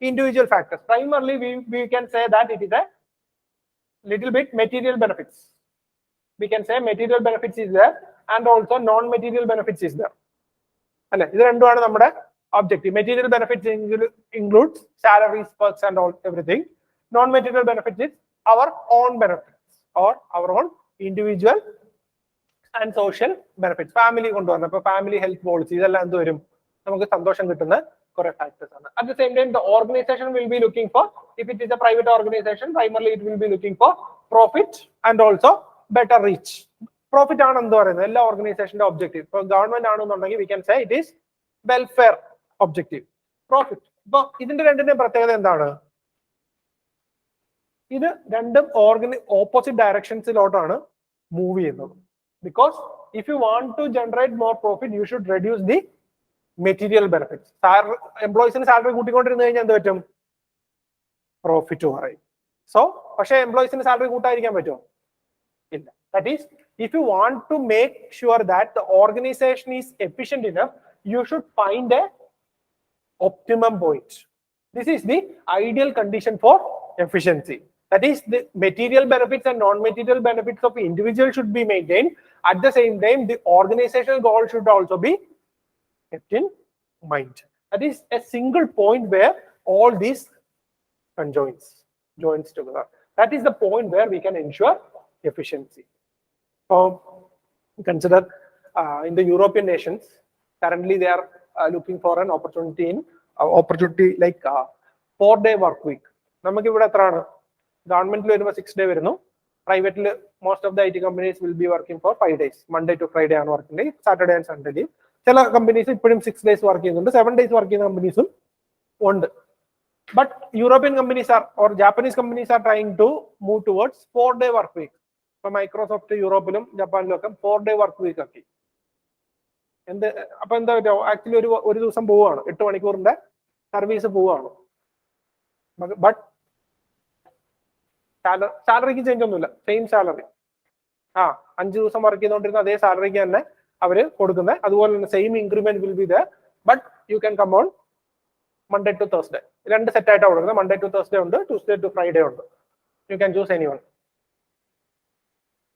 individual factors. Primarily, we can say that it is a little bit material benefits. We can say material benefits is there, and also non-material benefits is there. അല്ലെ, ഇത് രണ്ടുമാണ് നമ്മുടെ objective. Material benefits includes salaries, perks, and all everything. Non-material benefits is our own benefits or our own individual and social benefits. Family കൊണ്ടുവന്ന ഇപ്പൊ family health policy ഇതെല്ലാം എന്ത് വരും, നമുക്ക് സന്തോഷം കിട്ടുന്ന കുറെ ഫാക്ടേഴ്സ് ആണ്. At the same time, the organization will be looking for, if it is a private organization, primarily it will be looking for profit and also better reach. Profit ആണ് എന്ത് പറയുന്നത് എല്ലാ ഓർഗനൈസേഷന്റെ ഒബ്ജക്റ്റീവ്. ഇപ്പൊ ഗവൺമെന്റ് ആണെന്നുണ്ടെങ്കിൽ we can say it is welfare objective, profit. ഇപ്പൊ ഇതിന്റെ രണ്ടിന്റെയും പ്രത്യേകത എന്താണ്? ഇത് രണ്ടും ഓപ്പോസിറ്റ് ഡയറക്ഷൻസിലോട്ടാണ് മൂവ് ചെയ്യുന്നത്. Because if you want to generate more profit, you should reduce the material benefits. എംപ്ലോയീസിന് സാലറി കൂട്ടിക്കൊണ്ടിരുന്നു കഴിഞ്ഞാൽ എന്ത് പറ്റും? പ്രോഫിറ്റ് കുറയും. സോ പക്ഷേ എംപ്ലോയീസിന് സാലറി കൂട്ടാതിരിക്കാൻ പറ്റുമോ? ഇല്ല. That is, if you want to make sure that the organization is efficient enough, you should find a optimum point. This is the ideal condition for efficiency. That is, the material benefits and non-material benefits of individual should be maintained. At the same time, the organizational goal should also be kept in mind. That is a single point where all these conjoins together. That is the point where we can ensure efficiency. Consider in the European nations, currently they are looking for an opportunity like 4-day work week. നമുക്ക് ഇവിടെ എത്രയാണ്? ഗവൺമെന്റിൽ വരുമ്പോൾ 6 day വരുന്നു. പ്രൈവറ്റിൽ most of the IT companies will be working for 5 days. Monday to Friday ആണ് working day, Saturday and Sunday leave. ചില companies ഇപ്പോഴും 6 days work ചെയ്യുന്നുണ്ട്, 7 days വർക്ക് ചെയ്യുന്ന കമ്പനീസും ഉണ്ട്. But European companies or Japanese companies are trying to move towards 4-day work week. ഇപ്പൊ Microsoft യൂറോപ്പിലും ജപ്പാനിലും ഒക്കെ 4-day work week ആക്കി. അപ്പൊ എന്താ പറ്റുക? ആക്ച്വലി ഒരു ദിവസം പോവുകയാണ്, 8 മണിക്കൂറിന്റെ സർവീസ് പോവുകയാണ്. ബട്ട് സാലറിക്ക് ചേഞ്ച് ഒന്നുമില്ല, സെയിം സാലറി. 5 ദിവസം വർക്ക് ചെയ്തുകൊണ്ടിരുന്ന അതേ സാലറിക്ക് തന്നെ അവര് കൊടുക്കുന്നത്. അതുപോലെ തന്നെ same increment will be there, but you can come on Monday to Thursday. 2 set ആയിട്ടാണ് കൊടുക്കുന്നത്. Monday to Thursday ഉണ്ട്, Tuesday to Friday ഉണ്ട്. You can choose any one.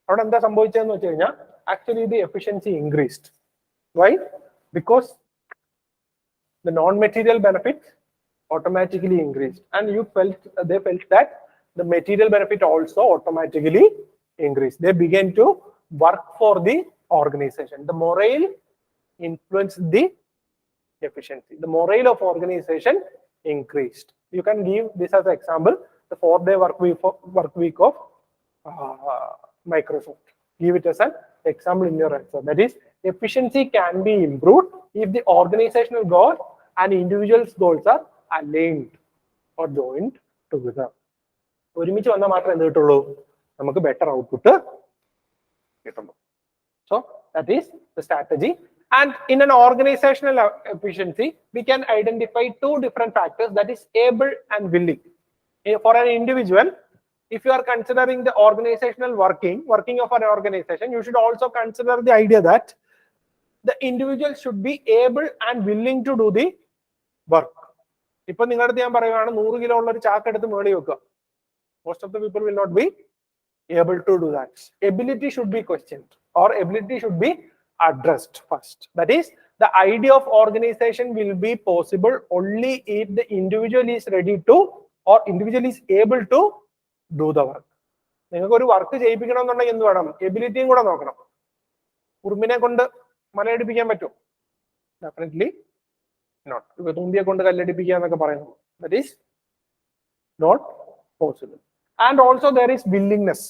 അവിടെ എന്താ സംഭവിച്ചതെന്ന് വെച്ച് കഴിഞ്ഞാൽ actually the efficiency increased. Why? Because the non-material benefits automatically increased, and they felt that the material benefit also automatically increased. They began to work for the organization. The morale influenced the efficiency. The morale of organization increased. You can give this as an example: the 4-day work week of Microsoft. Give it as an example in your answer. That is, efficiency can be improved if the organizational goal and individual's goals are aligned or joined together. ഒരുമിച്ച് വന്നാൽ മാത്രമേ എന്ത് കിട്ടുള്ളൂ? നമുക്ക് better output കിട്ടുള്ളൂ. So that is the strategy. And in an organizational efficiency, we can identify 2 different factors, that is able and willing. For an individual, if you are considering the organizational working of an organization, you should also consider the idea that the individual should be able and willing to do the work. ഇപ്പൊ നിങ്ങളുടെ അടുത്ത് ഞാൻ പറയുകയാണ് 100 kilo ഉള്ള ഒരു ചാക്ക് എടുത്ത് മേളി വെക്കുക. Most of the people will not be able to do that. Ability should be questioned, or ability should be addressed first. That is, the idea of organization will be possible only if the individual is ready to, or individual is able to do the work. നിങ്ങൾക്ക് ഒരു work ചെയ്യിപ്പിക്കണം എന്നുണ്ടെങ്കിൽ എന്ത് വേണം? എബിലിറ്റിയും കൂടെ നോക്കണം. ഉറുമ്പിനെ കൊണ്ട് മലയടിപ്പിക്കാൻ പറ്റുമോ? Definitely not. ഇപ്പൊ തുമ്പിയെ കൊണ്ട് കല്ലടിപ്പിക്കുക എന്നൊക്കെ പറയുന്നു. That is not possible. And also there is willingness,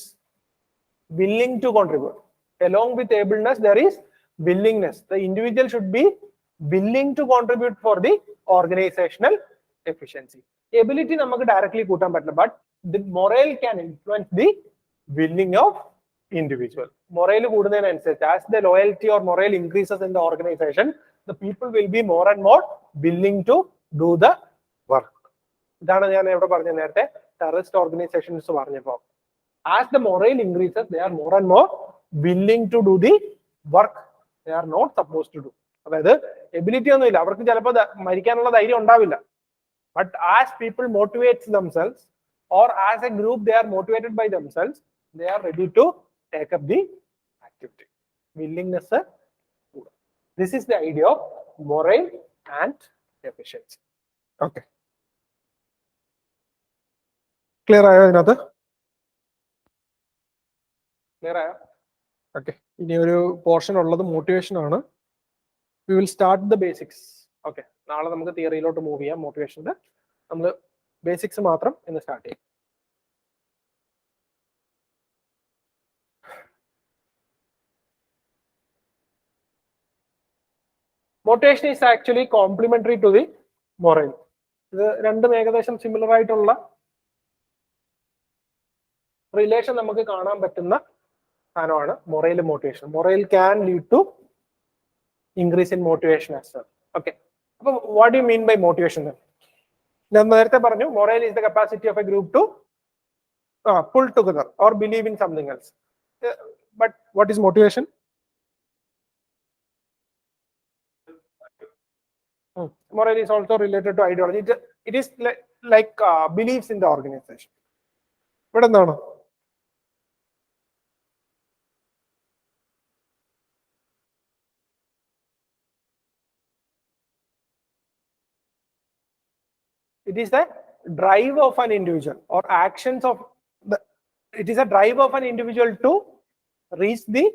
willing to contribute. Along with ableness, there is willingness. The individual should be willing to contribute for the organizational efficiency. Ability നമുക്ക് directly കൂട്ടാൻ പറ്റില്ല, but the morale can influence the willing of individual. Morale കൂടുന്നതിനനുസരിച്ച്, as the loyalty or morale increases in the organization, the people will be more and more willing to do the work. ഇതാണ് ഞാൻ എവിടെ പറഞ്ഞ നേരത്തെ terrorist organisations പറഞ്ഞപ്പോൾ. As the morale increases, they are more and more willing to do the work they are not supposed to do. അതായത് ability ഒന്നുമില്ല, അവർക്ക് ചിലപ്പോൾ മരിക്കാനുള്ള ധൈര്യം ഉണ്ടാവില്ല. But as people motivate themselves, or as a group they are motivated by themselves, they are ready to take up the activity. Willingness. This is the idea of morale and efficiency. Okay. Clear ആയോ ഇതിനകത്ത്? Clear ആയോ? Okay. ഇനി ഒരു portion ഉള്ളത് motivation ആണ്. We will start the basics. Okay, നാളെ നമുക്ക് തിയറിയിലോട്ട് move ചെയ്യാം. മോട്ടിവേഷൻ്റെ നമ്മൾ ബേസിക്സ് മാത്രം ഇന്ന് സ്റ്റാർട്ട് ചെയ്യും. Motivation is actually complimentary to the moral. ഇത് രണ്ടും ഏകദേശം സിമിലർ ആയിട്ടുള്ള റിലേഷൻ നമുക്ക് കാണാൻ പറ്റുന്ന സാധനമാണ് morale motivation. Morale can lead to increase in motivation as well. Okay, അപ്പൊ what you mean by motivation? ഞാൻ നേരത്തെ പറഞ്ഞു, morale is the capacity of a group to pull together or believe in something else. But what is motivation? Morale is also related to ideology. It is like beliefs in the organization. ഇവിടെ എന്താണ്? It is the drive of an individual or actions of the. It is a drive of an individual to reach the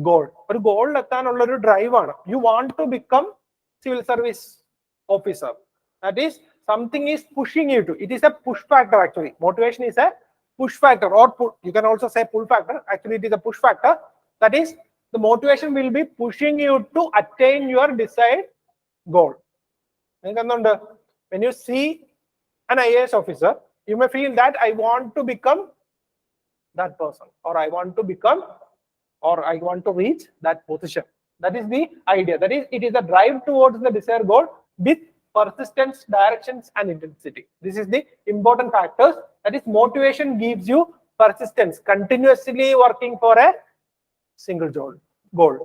goal. ഒരു ഗോളിൽ എത്താനുള്ള ഒരു drive ആണ്. You want to become civil service officer. That is, something is pushing you to. It is a push factor actually. Motivation is a push factor, or you can also say pull factor. Actually, it is a push factor. That is, the motivation will be pushing you to attain your desired goal. When you see an IAS officer, you may feel that I want to become that person, or I want to become, or I want to reach that position. That is the idea. That is, it is a drive towards the desired goal with persistence, directions, and intensity. This is the important factors. That is, motivation gives you persistence, continuously working for a single goal.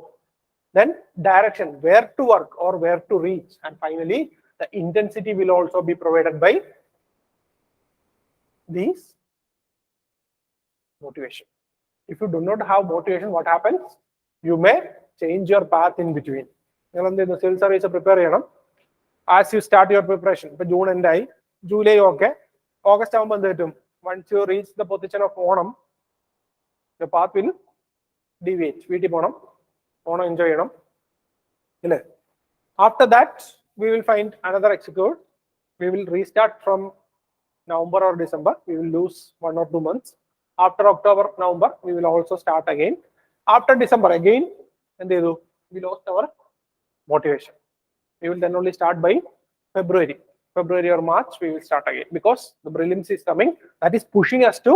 Then direction, where to work or where to reach, and finally the intensity will also be provided by these motivation. If you do not have motivation, what happens? You may change your path in between. Civil service prepare. As you start your preparation, June and July, okay, August, once you reach the position of Onam, the path will deviate. Onam enjoy. After that, we will find another execute. We will restart from November or December. We will lose 1 or 2 months. After October, November, we will also start again. After December again, and we lost our motivation. We will then only start by February or March. We will start again because the prelims is coming. That is pushing us to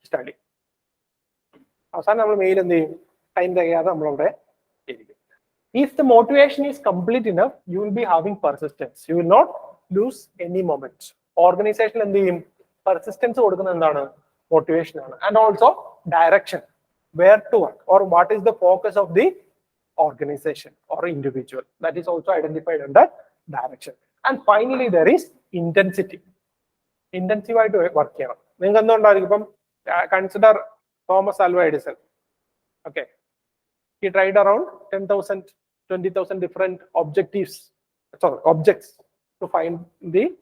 study. If the motivation is complete enough, you will be having persistence. You will not lose any moment. Organization and the persistence motivation and also direction, where to work or what is the focus of the organization or individual. That is also identified under direction. And finally, there is intensity. Intensive work. Consider Thomas Alva Edison. Okay, he tried around 10,000, 20,000 different objects to find the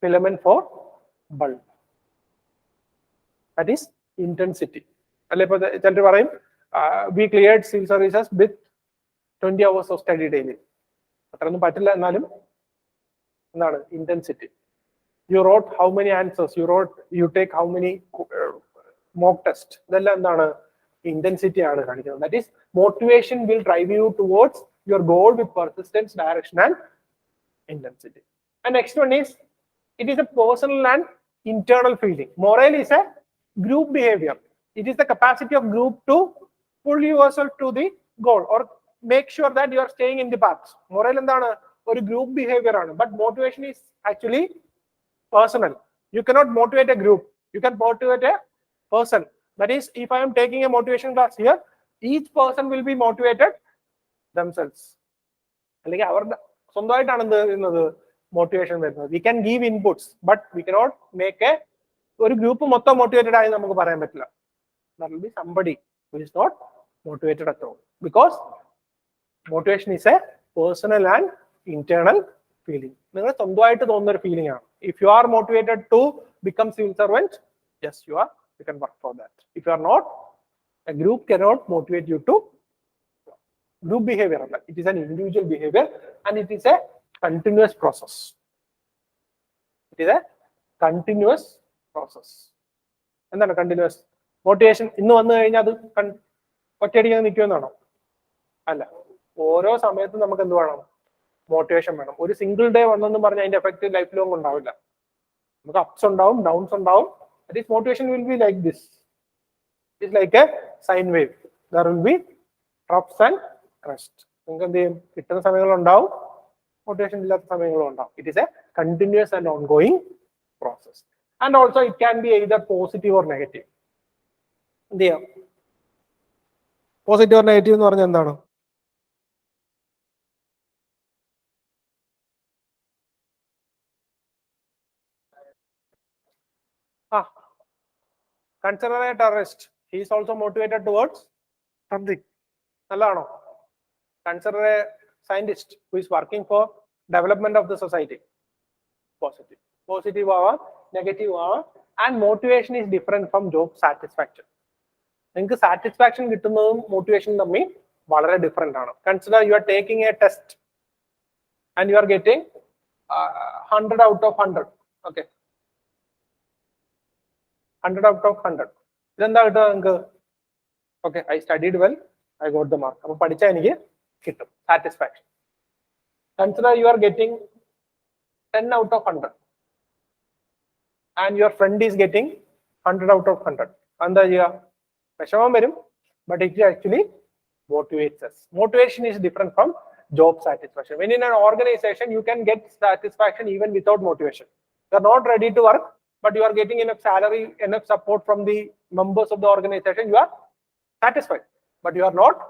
filament for bulb. That is intensity. We cleared civil services with 20 hours of study daily. Intensity. You wrote how many answers, you take how many mock tests. Intensity. That is, motivation will drive you towards your goal with persistence, direction, and intensity. And next one is, it is a personal and internal feeling. Morale is a group behavior. It is the capacity of group to pull yourself to the goal or make sure that you are staying in the path. Morale is a group behavior, but motivation is actually personal. You cannot motivate a group. You can motivate a person. That is, if I am taking a motivation class here, each person will be motivated themselves. Motivation. We can give inputs, but we cannot make a group motivated. That will be somebody who is not motivated at all, because motivation is a personal and internal feeling. Feeling. If you are motivated to become civil servant, yes, you can work for that. If you are not, a group cannot motivate you to group behavior. It is an individual behavior and it is a continuous process. It is a continuous process. And then a continuous motivation. Motivation. A single day, effective life long. Ups and downs and downs. This motivation will be like this. It's like a sine wave. There will be troughs and crests. Motivation. It is a continuous and ongoing process. And also it can be either positive or negative. There. Positive or negative. Consider a terrorist. He is also motivated towards something. Consider a scientist who is working for development of the society. Positive. Positive or negative or, and motivation is different from job satisfaction. Satisfaction motivation very different. Consider you are taking a test and you are getting 100 out of 100. Okay. 100 out of 100. Then okay, I studied well, I got the mark. Satisfaction. Consider you are getting 10 out of 100 and your friend is getting 100 out of 100. But it actually motivates us. Motivation is different from job satisfaction. When in an organization, you can get satisfaction even without motivation. You are not ready to work, but you are getting enough salary, enough support from the members of the organization. You are satisfied, but you are not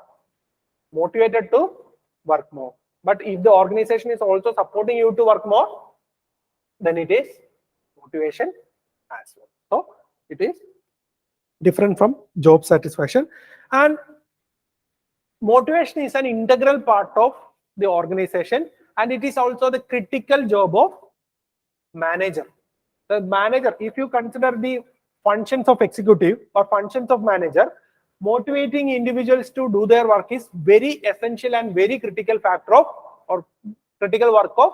motivated to work more. But if the organization is also supporting you to work more, then it is motivation as well. So it is different from job satisfaction. And motivation is an integral part of the organization, and it is also the critical job of manager. The manager, if you consider the functions of executive or functions of manager, motivating individuals to do their work is very essential and very critical factor of or critical work of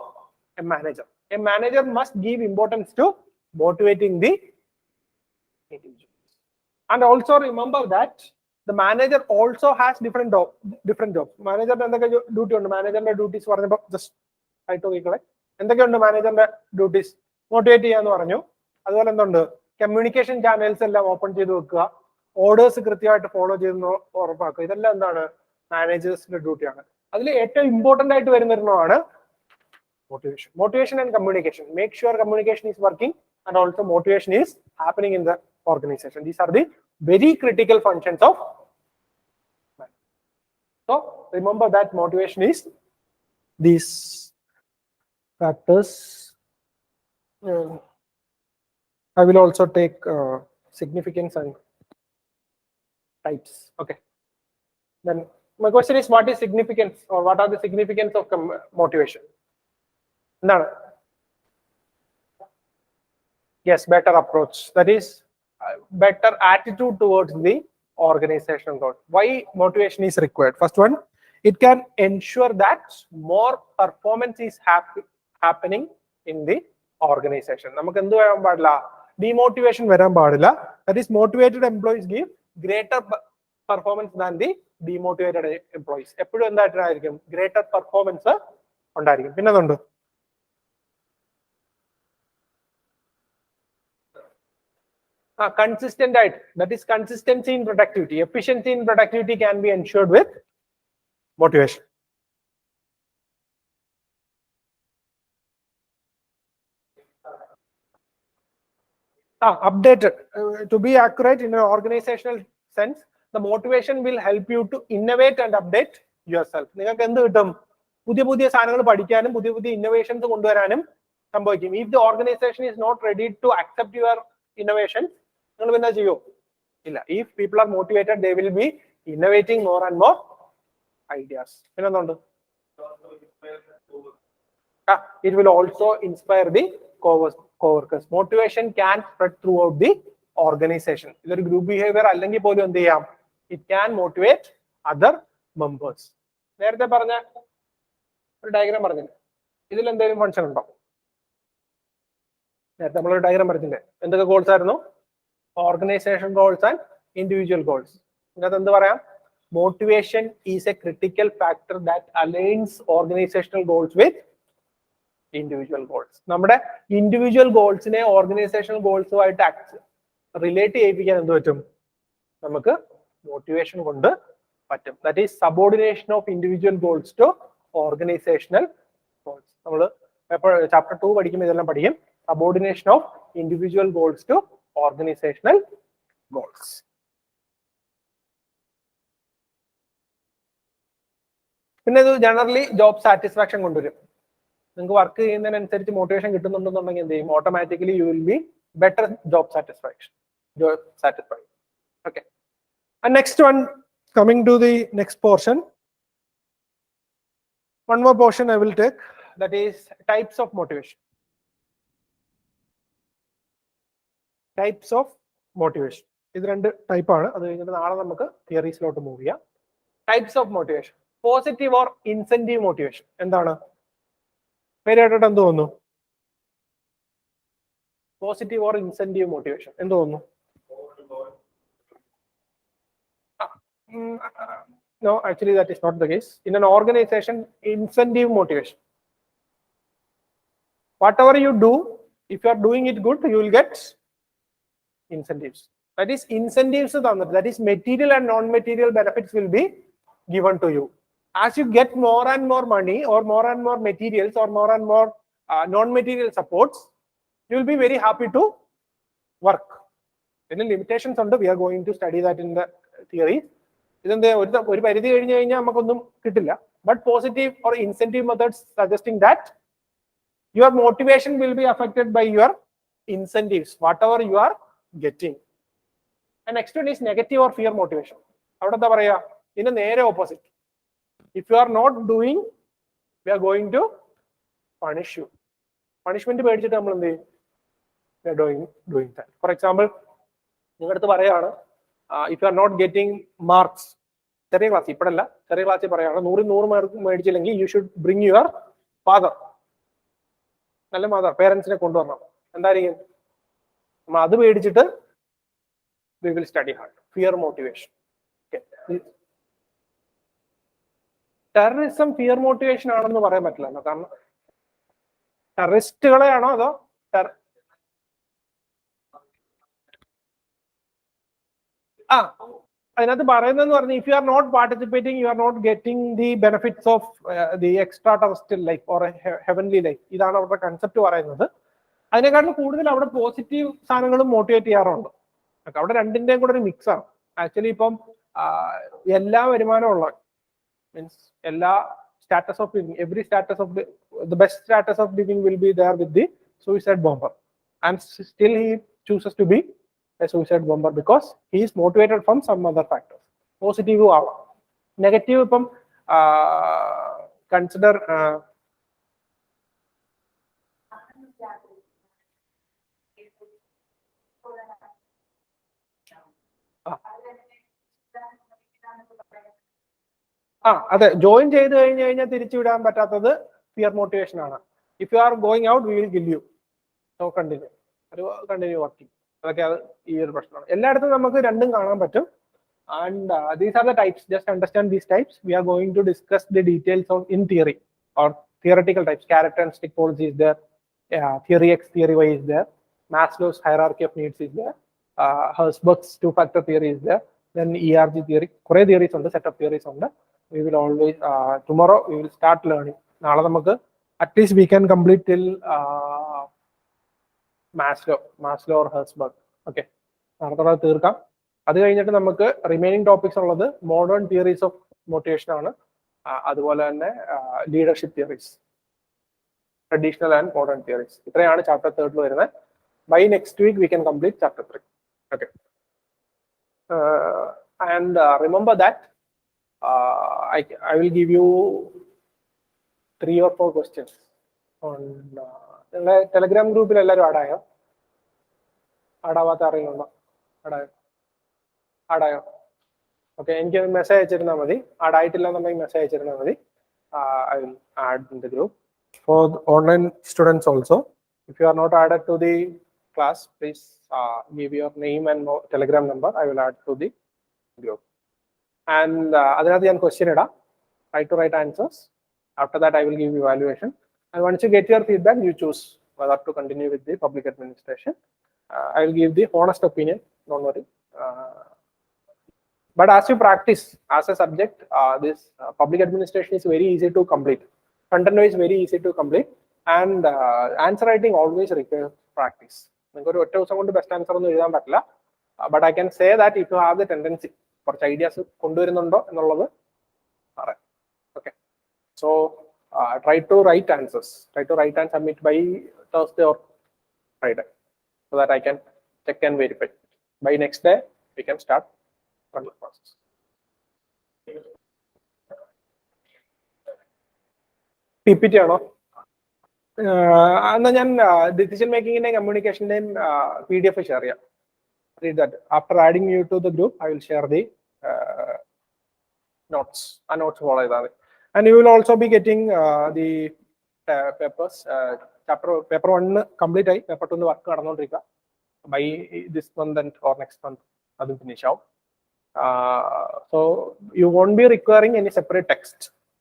a manager. A manager must give importance to motivating the individuals. And also remember that the manager also has different jobs. Manager duty on manager duties just I told you manager duties motivate communication channels open orders follow managers duty. Important motivation. Motivation and communication. Make sure communication is working and also motivation is happening in the organization. These are the very critical functions of management. So remember that motivation is these factors. I will also take significance and types. Okay. Then my question is, what is significance, or what are the significance of motivation? No. Yes, better approach. That is better attitude towards the organizational goal. Why motivation is required? First one, it can ensure that more performance is happening in the organization. Demotivation varan paadilla. That is, motivated employees give greater performance than the demotivated employees. Greater performance undayirikkum. Consistent diet, that is consistency in productivity. Efficiency in productivity can be ensured with motivation. Updated. To be accurate in an organizational sense, the motivation will help you to innovate and update yourself. If the organization is not ready to accept your innovation, if people are motivated, they will be innovating more and more ideas. It will also inspire the co-workers. Motivation can spread throughout the organization. Group behavior, it can motivate other members. Diagram function. Goals are organization goals and individual goals. Motivation is a critical factor that aligns organizational goals with individual goals. Nammude individual goals ne organizational goals relate cheyipikkan motivation kondu pattum. That is subordination of individual goals to organizational goals. Chapter 2 padikkum subordination of individual goals to organizational goals. Generally job satisfaction konduvarum. Work motivation automatically you will be better job satisfaction. you're satisfied. Okay. And next one, coming to the next portion. One more portion I will take, that is types of motivation. Types of motivation. This is two type ആണ്. അത് കഴിഞ്ഞിട്ട് നാളെ നമുക്ക് തിയറീസിലോട്ട് move ചെയ്യാം. Types of motivation. Positive or incentive motivation. എന്താണ്? പേര് കേട്ടിട്ട് എന്ത് തോന്നുന്നു? Positive or incentive motivation. എന്ത് തോന്നുന്നു? No, actually that is not the case. In an organization, incentive motivation. Whatever you do, if you are doing it good, you will get incentives. That is incentives, that is material and non-material benefits will be given to you. As you get more and more money or more and more materials or more and more non-material supports, you will be very happy to work. Then limitations on the, we are going to study that in the theory. ഒരു പരിധി കഴിഞ്ഞു കഴിഞ്ഞാൽ നമുക്കൊന്നും കിട്ടില്ല. But positive or incentive methods suggesting that your motivation will be affected by your incentives, whatever you are getting. And next one is negative or fear motivation. അവിടെ എന്താ പറയാ? ഇതിന്റെ നേരെ opposite. If you are not doing, we are going to punish you. Punishment പേടിച്ചിട്ട് നമ്മൾ എന്ത് ചെയ്യും? We are doing that. For example, നിങ്ങളുടെ അടുത്ത് പറയാണ്, if you are not getting marks, ചെറിയ ക്ലാസ് ഇപ്പോഴല്ല, ചെറിയ ക്ലാസ്സിൽ പറയാണ് 100 mark മേടിച്ചില്ലെങ്കിൽ you should bring your father. നല്ല മാതാ പേരൻസിനെ കൊണ്ടുവരണം. എന്തായിരിക്കും? നമ്മൾ അത് പേടിച്ചിട്ട് we will study hard. Fear motivation. Okay. Terrorism fear motivation ആണെന്ന് പറയാൻ പറ്റില്ല. കാരണം ടെററിസ്റ്റുകളെയാണോ അതോ അതിനകത്ത് പറയുന്നതെന്ന് പറഞ്ഞാൽ if you are not participating, you are not getting the benefits of the extra terrestrial life or heavenly life. ഇതാണ് അവരുടെ കൺസെപ്റ്റ് പറയുന്നത്. അതിനെക്കാട്ടിലും കൂടുതൽ അവിടെ പോസിറ്റീവ് സാധനങ്ങളും മോട്ടിവേറ്റ് ചെയ്യാറുണ്ട്. അവിടെ രണ്ടിന്റെയും കൂടെ ഒരു മിക്സ് ആണ്. ആക്ച്വലി ഇപ്പം എല്ലാ വരുമാനവും ഉള്ള മീൻസ് എല്ലാ status of living, every status of the best status of living will be there with the suicide bomber, and still he chooses to be a suicide bomber because he is motivated from some other factors. Positive ആവാം, negative ഇപ്പം consider അതെ, join ചെയ്ത് കഴിഞ്ഞ് കഴിഞ്ഞാൽ തിരിച്ചു വിടാൻ പറ്റാത്തത് fear motivation ആണ്. If you are going out, we will kill you, so continue working. അതൊക്കെ അത് ഈ ഒരു പ്രശ്നമാണ്. എല്ലായിടത്തും നമുക്ക് രണ്ടും കാണാൻ പറ്റും. And these are the types. Just understand these types. We are going to discuss the details of in theory or theoretical types. Characteristic policy is there. Theory X, theory Y is there. Maslow's hierarchy of needs is there. Herzberg's two-factor theory is there. Then ERG theory. Kore theories on the set of theories on the. We will always tomorrow we will start learning. നാളെ നമുക്ക് at least we can complete till Maslow or Herzberg. Okay. നാളെ തീർക്കാം. അത് കഴിഞ്ഞിട്ട് നമുക്ക് remaining topics ഉള്ളത് modern theories of motivation ആണ്. അതുപോലെ തന്നെ leadership theories, traditional and modern theories. ഇത്രയാണ് ചാപ്റ്റർ 3 വരുന്നത്. By next week we can complete chapter 3. Okay. And remember that I will give you 3 or 4 questions on Telegram ഗ്രൂപ്പിൽ എല്ലാവരും ആഡായോ? ആഡാവാത്ത ആരെങ്കിലും ആഡായോ? Okay, എനിക്ക് message അയച്ചിരുന്നാൽ മതി. ആഡായിട്ടില്ല എന്നുണ്ടെങ്കിൽ മെസ്സേജ് അയച്ചിരുന്നാൽ മതി. I will add in the group. For the online students also, if you are not added to the class, please give your name and telegram number. I will add to the group. And അതിനകത്ത് ഞാൻ question ഇടാം, try to write answers. After that I will give evaluation, and once you get your feedback, you choose whether to continue with the public administration. I will give the honest opinion, don't worry. But as you practice as a subject, this public administration is very easy to complete. Content is very easy to complete, and answer writing always requires practice. നിങ്ങൾക്ക് ഒരു ഒറ്റ ദിവസം കൊണ്ട് best answer ഒന്നും എഴുതാൻ പറ്റില്ല. But I can say that if you have the tendency, കുറച്ച് ideas കൊണ്ടുവരുന്നുണ്ടോ എന്നുള്ളത് പറയാം. Okay, so try to write answers. Try to write and submit by Thursday or Friday so that I can check and verify. By next day, we can start the process. PPT ആണോ? എന്നാൽ ഞാൻ decision മേക്കിങ്ങിന്റെയും കമ്മ്യൂണിക്കേഷന്റെയും PDF share ചെയ്യാം. Read that. After adding you to the group, I will share the notes. Notes follow that. And you will also be getting the papers. Chapter paper 1 complete ആയി, paper 2 work നടന്നുകൊണ്ടിരിക്കുക. By this month and or next month, അത് finish out. So you won't be requiring any separate text.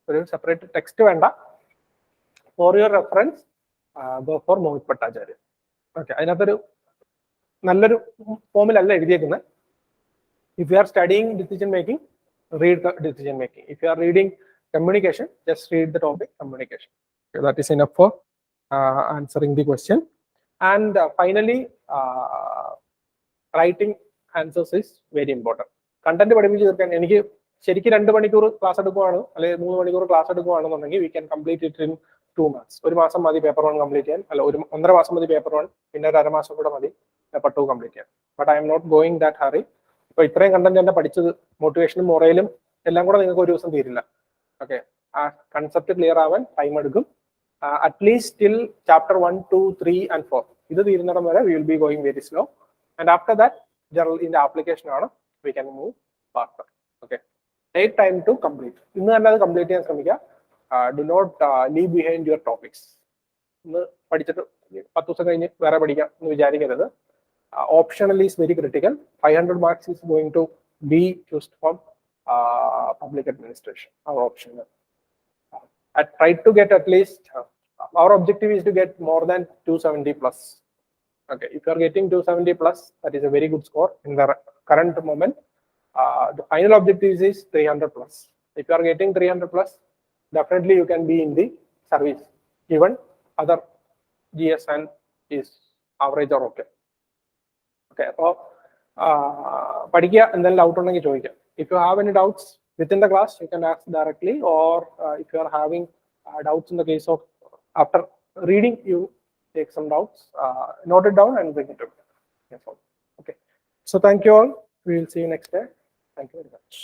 ഒരു separate text വേണ്ട. For your reference, go for Mohit Bhattacharya. Okay, അതിനകത്തൊരു നല്ലൊരു ഫോമിലല്ല എഴുതിയേക്കുന്നത്. If you are studying decision making, read the decision making. If you are reading communication, just read the topic communication. Okay, that is enough for answering the question. And finally, writing answers is very important. Content പഠിപ്പിച്ച് തീർക്കാൻ എനിക്ക് ശരിക്കും 2 മണിക്കൂർ class എടുക്കുവാണ് അല്ലെങ്കിൽ 3 മണിക്കൂർ class എടുക്കുവാണെന്നുണ്ടെങ്കിൽ we can complete it in 2 months. ഒരു മാസം മതി പേപ്പർ 1 കംപ്ലീറ്റ് ചെയ്യാൻ, അല്ല 1.5 മാസം മതി പേപ്പർ 1, പിന്നെ ഒരു അരമാസം കൂടെ മതി പേപ്പർ 2 കംപ്ലീറ്റ് ചെയ്യാൻ. But I am not going that hurry. ഇപ്പൊ ഇത്രയും കണ്ടന്റ് തന്നെ പഠിച്ചത് മോട്ടിവേഷനും മൊറയിലും എല്ലാം കൂടെ നിങ്ങൾക്ക് ഒരു ദിവസം തീരില്ല. ഓക്കെ, ആ കൺസെപ്റ്റ് ക്ലിയർ ആവാൻ ടൈം എടുക്കും. അറ്റ്ലീസ്റ്റ് ടിൽ ചാപ്റ്റർ 1, 2, 3 and 4 ഇത് തീരുന്നിടം വരെ we will be going very slow. And after that general ഇതിന്റെ ആപ്ലിക്കേഷൻ ആണ്, we can move faster. Okay, take time to complete. ഇന്ന് തന്നെ അത് കംപ്ലീറ്റ് ചെയ്യാൻ ശ്രമിക്കുക. Do not leave behind your topics. ഇന്ന് പഠിച്ചിട്ട് 10 ദിവസം കഴിഞ്ഞ് വേറെ പഠിക്കാം എന്ന് വിചാരിക്കരുത്. Optional is very critical. 500 marks is going to be used from public administration. Our optional. I try to get at least, our objective is to get more than 270 plus. Okay, if you are getting 270 plus, that is a very good score in the current moment. The final objective is 300 plus. If you are getting 300 plus, definitely you can be in the service. Even other GSN is average or okay. Okay, so പഠിക്കുക, എന്തെങ്കിലും doubt ഉണ്ടെങ്കിൽ ചോദിക്കാം. If you have any doubts within the class, you can ask directly, or if you are having doubts in the case of after reading, you take some doubts, note it down and bring it to me. Okay, so thank you all. We will see you next day. Thank you very much.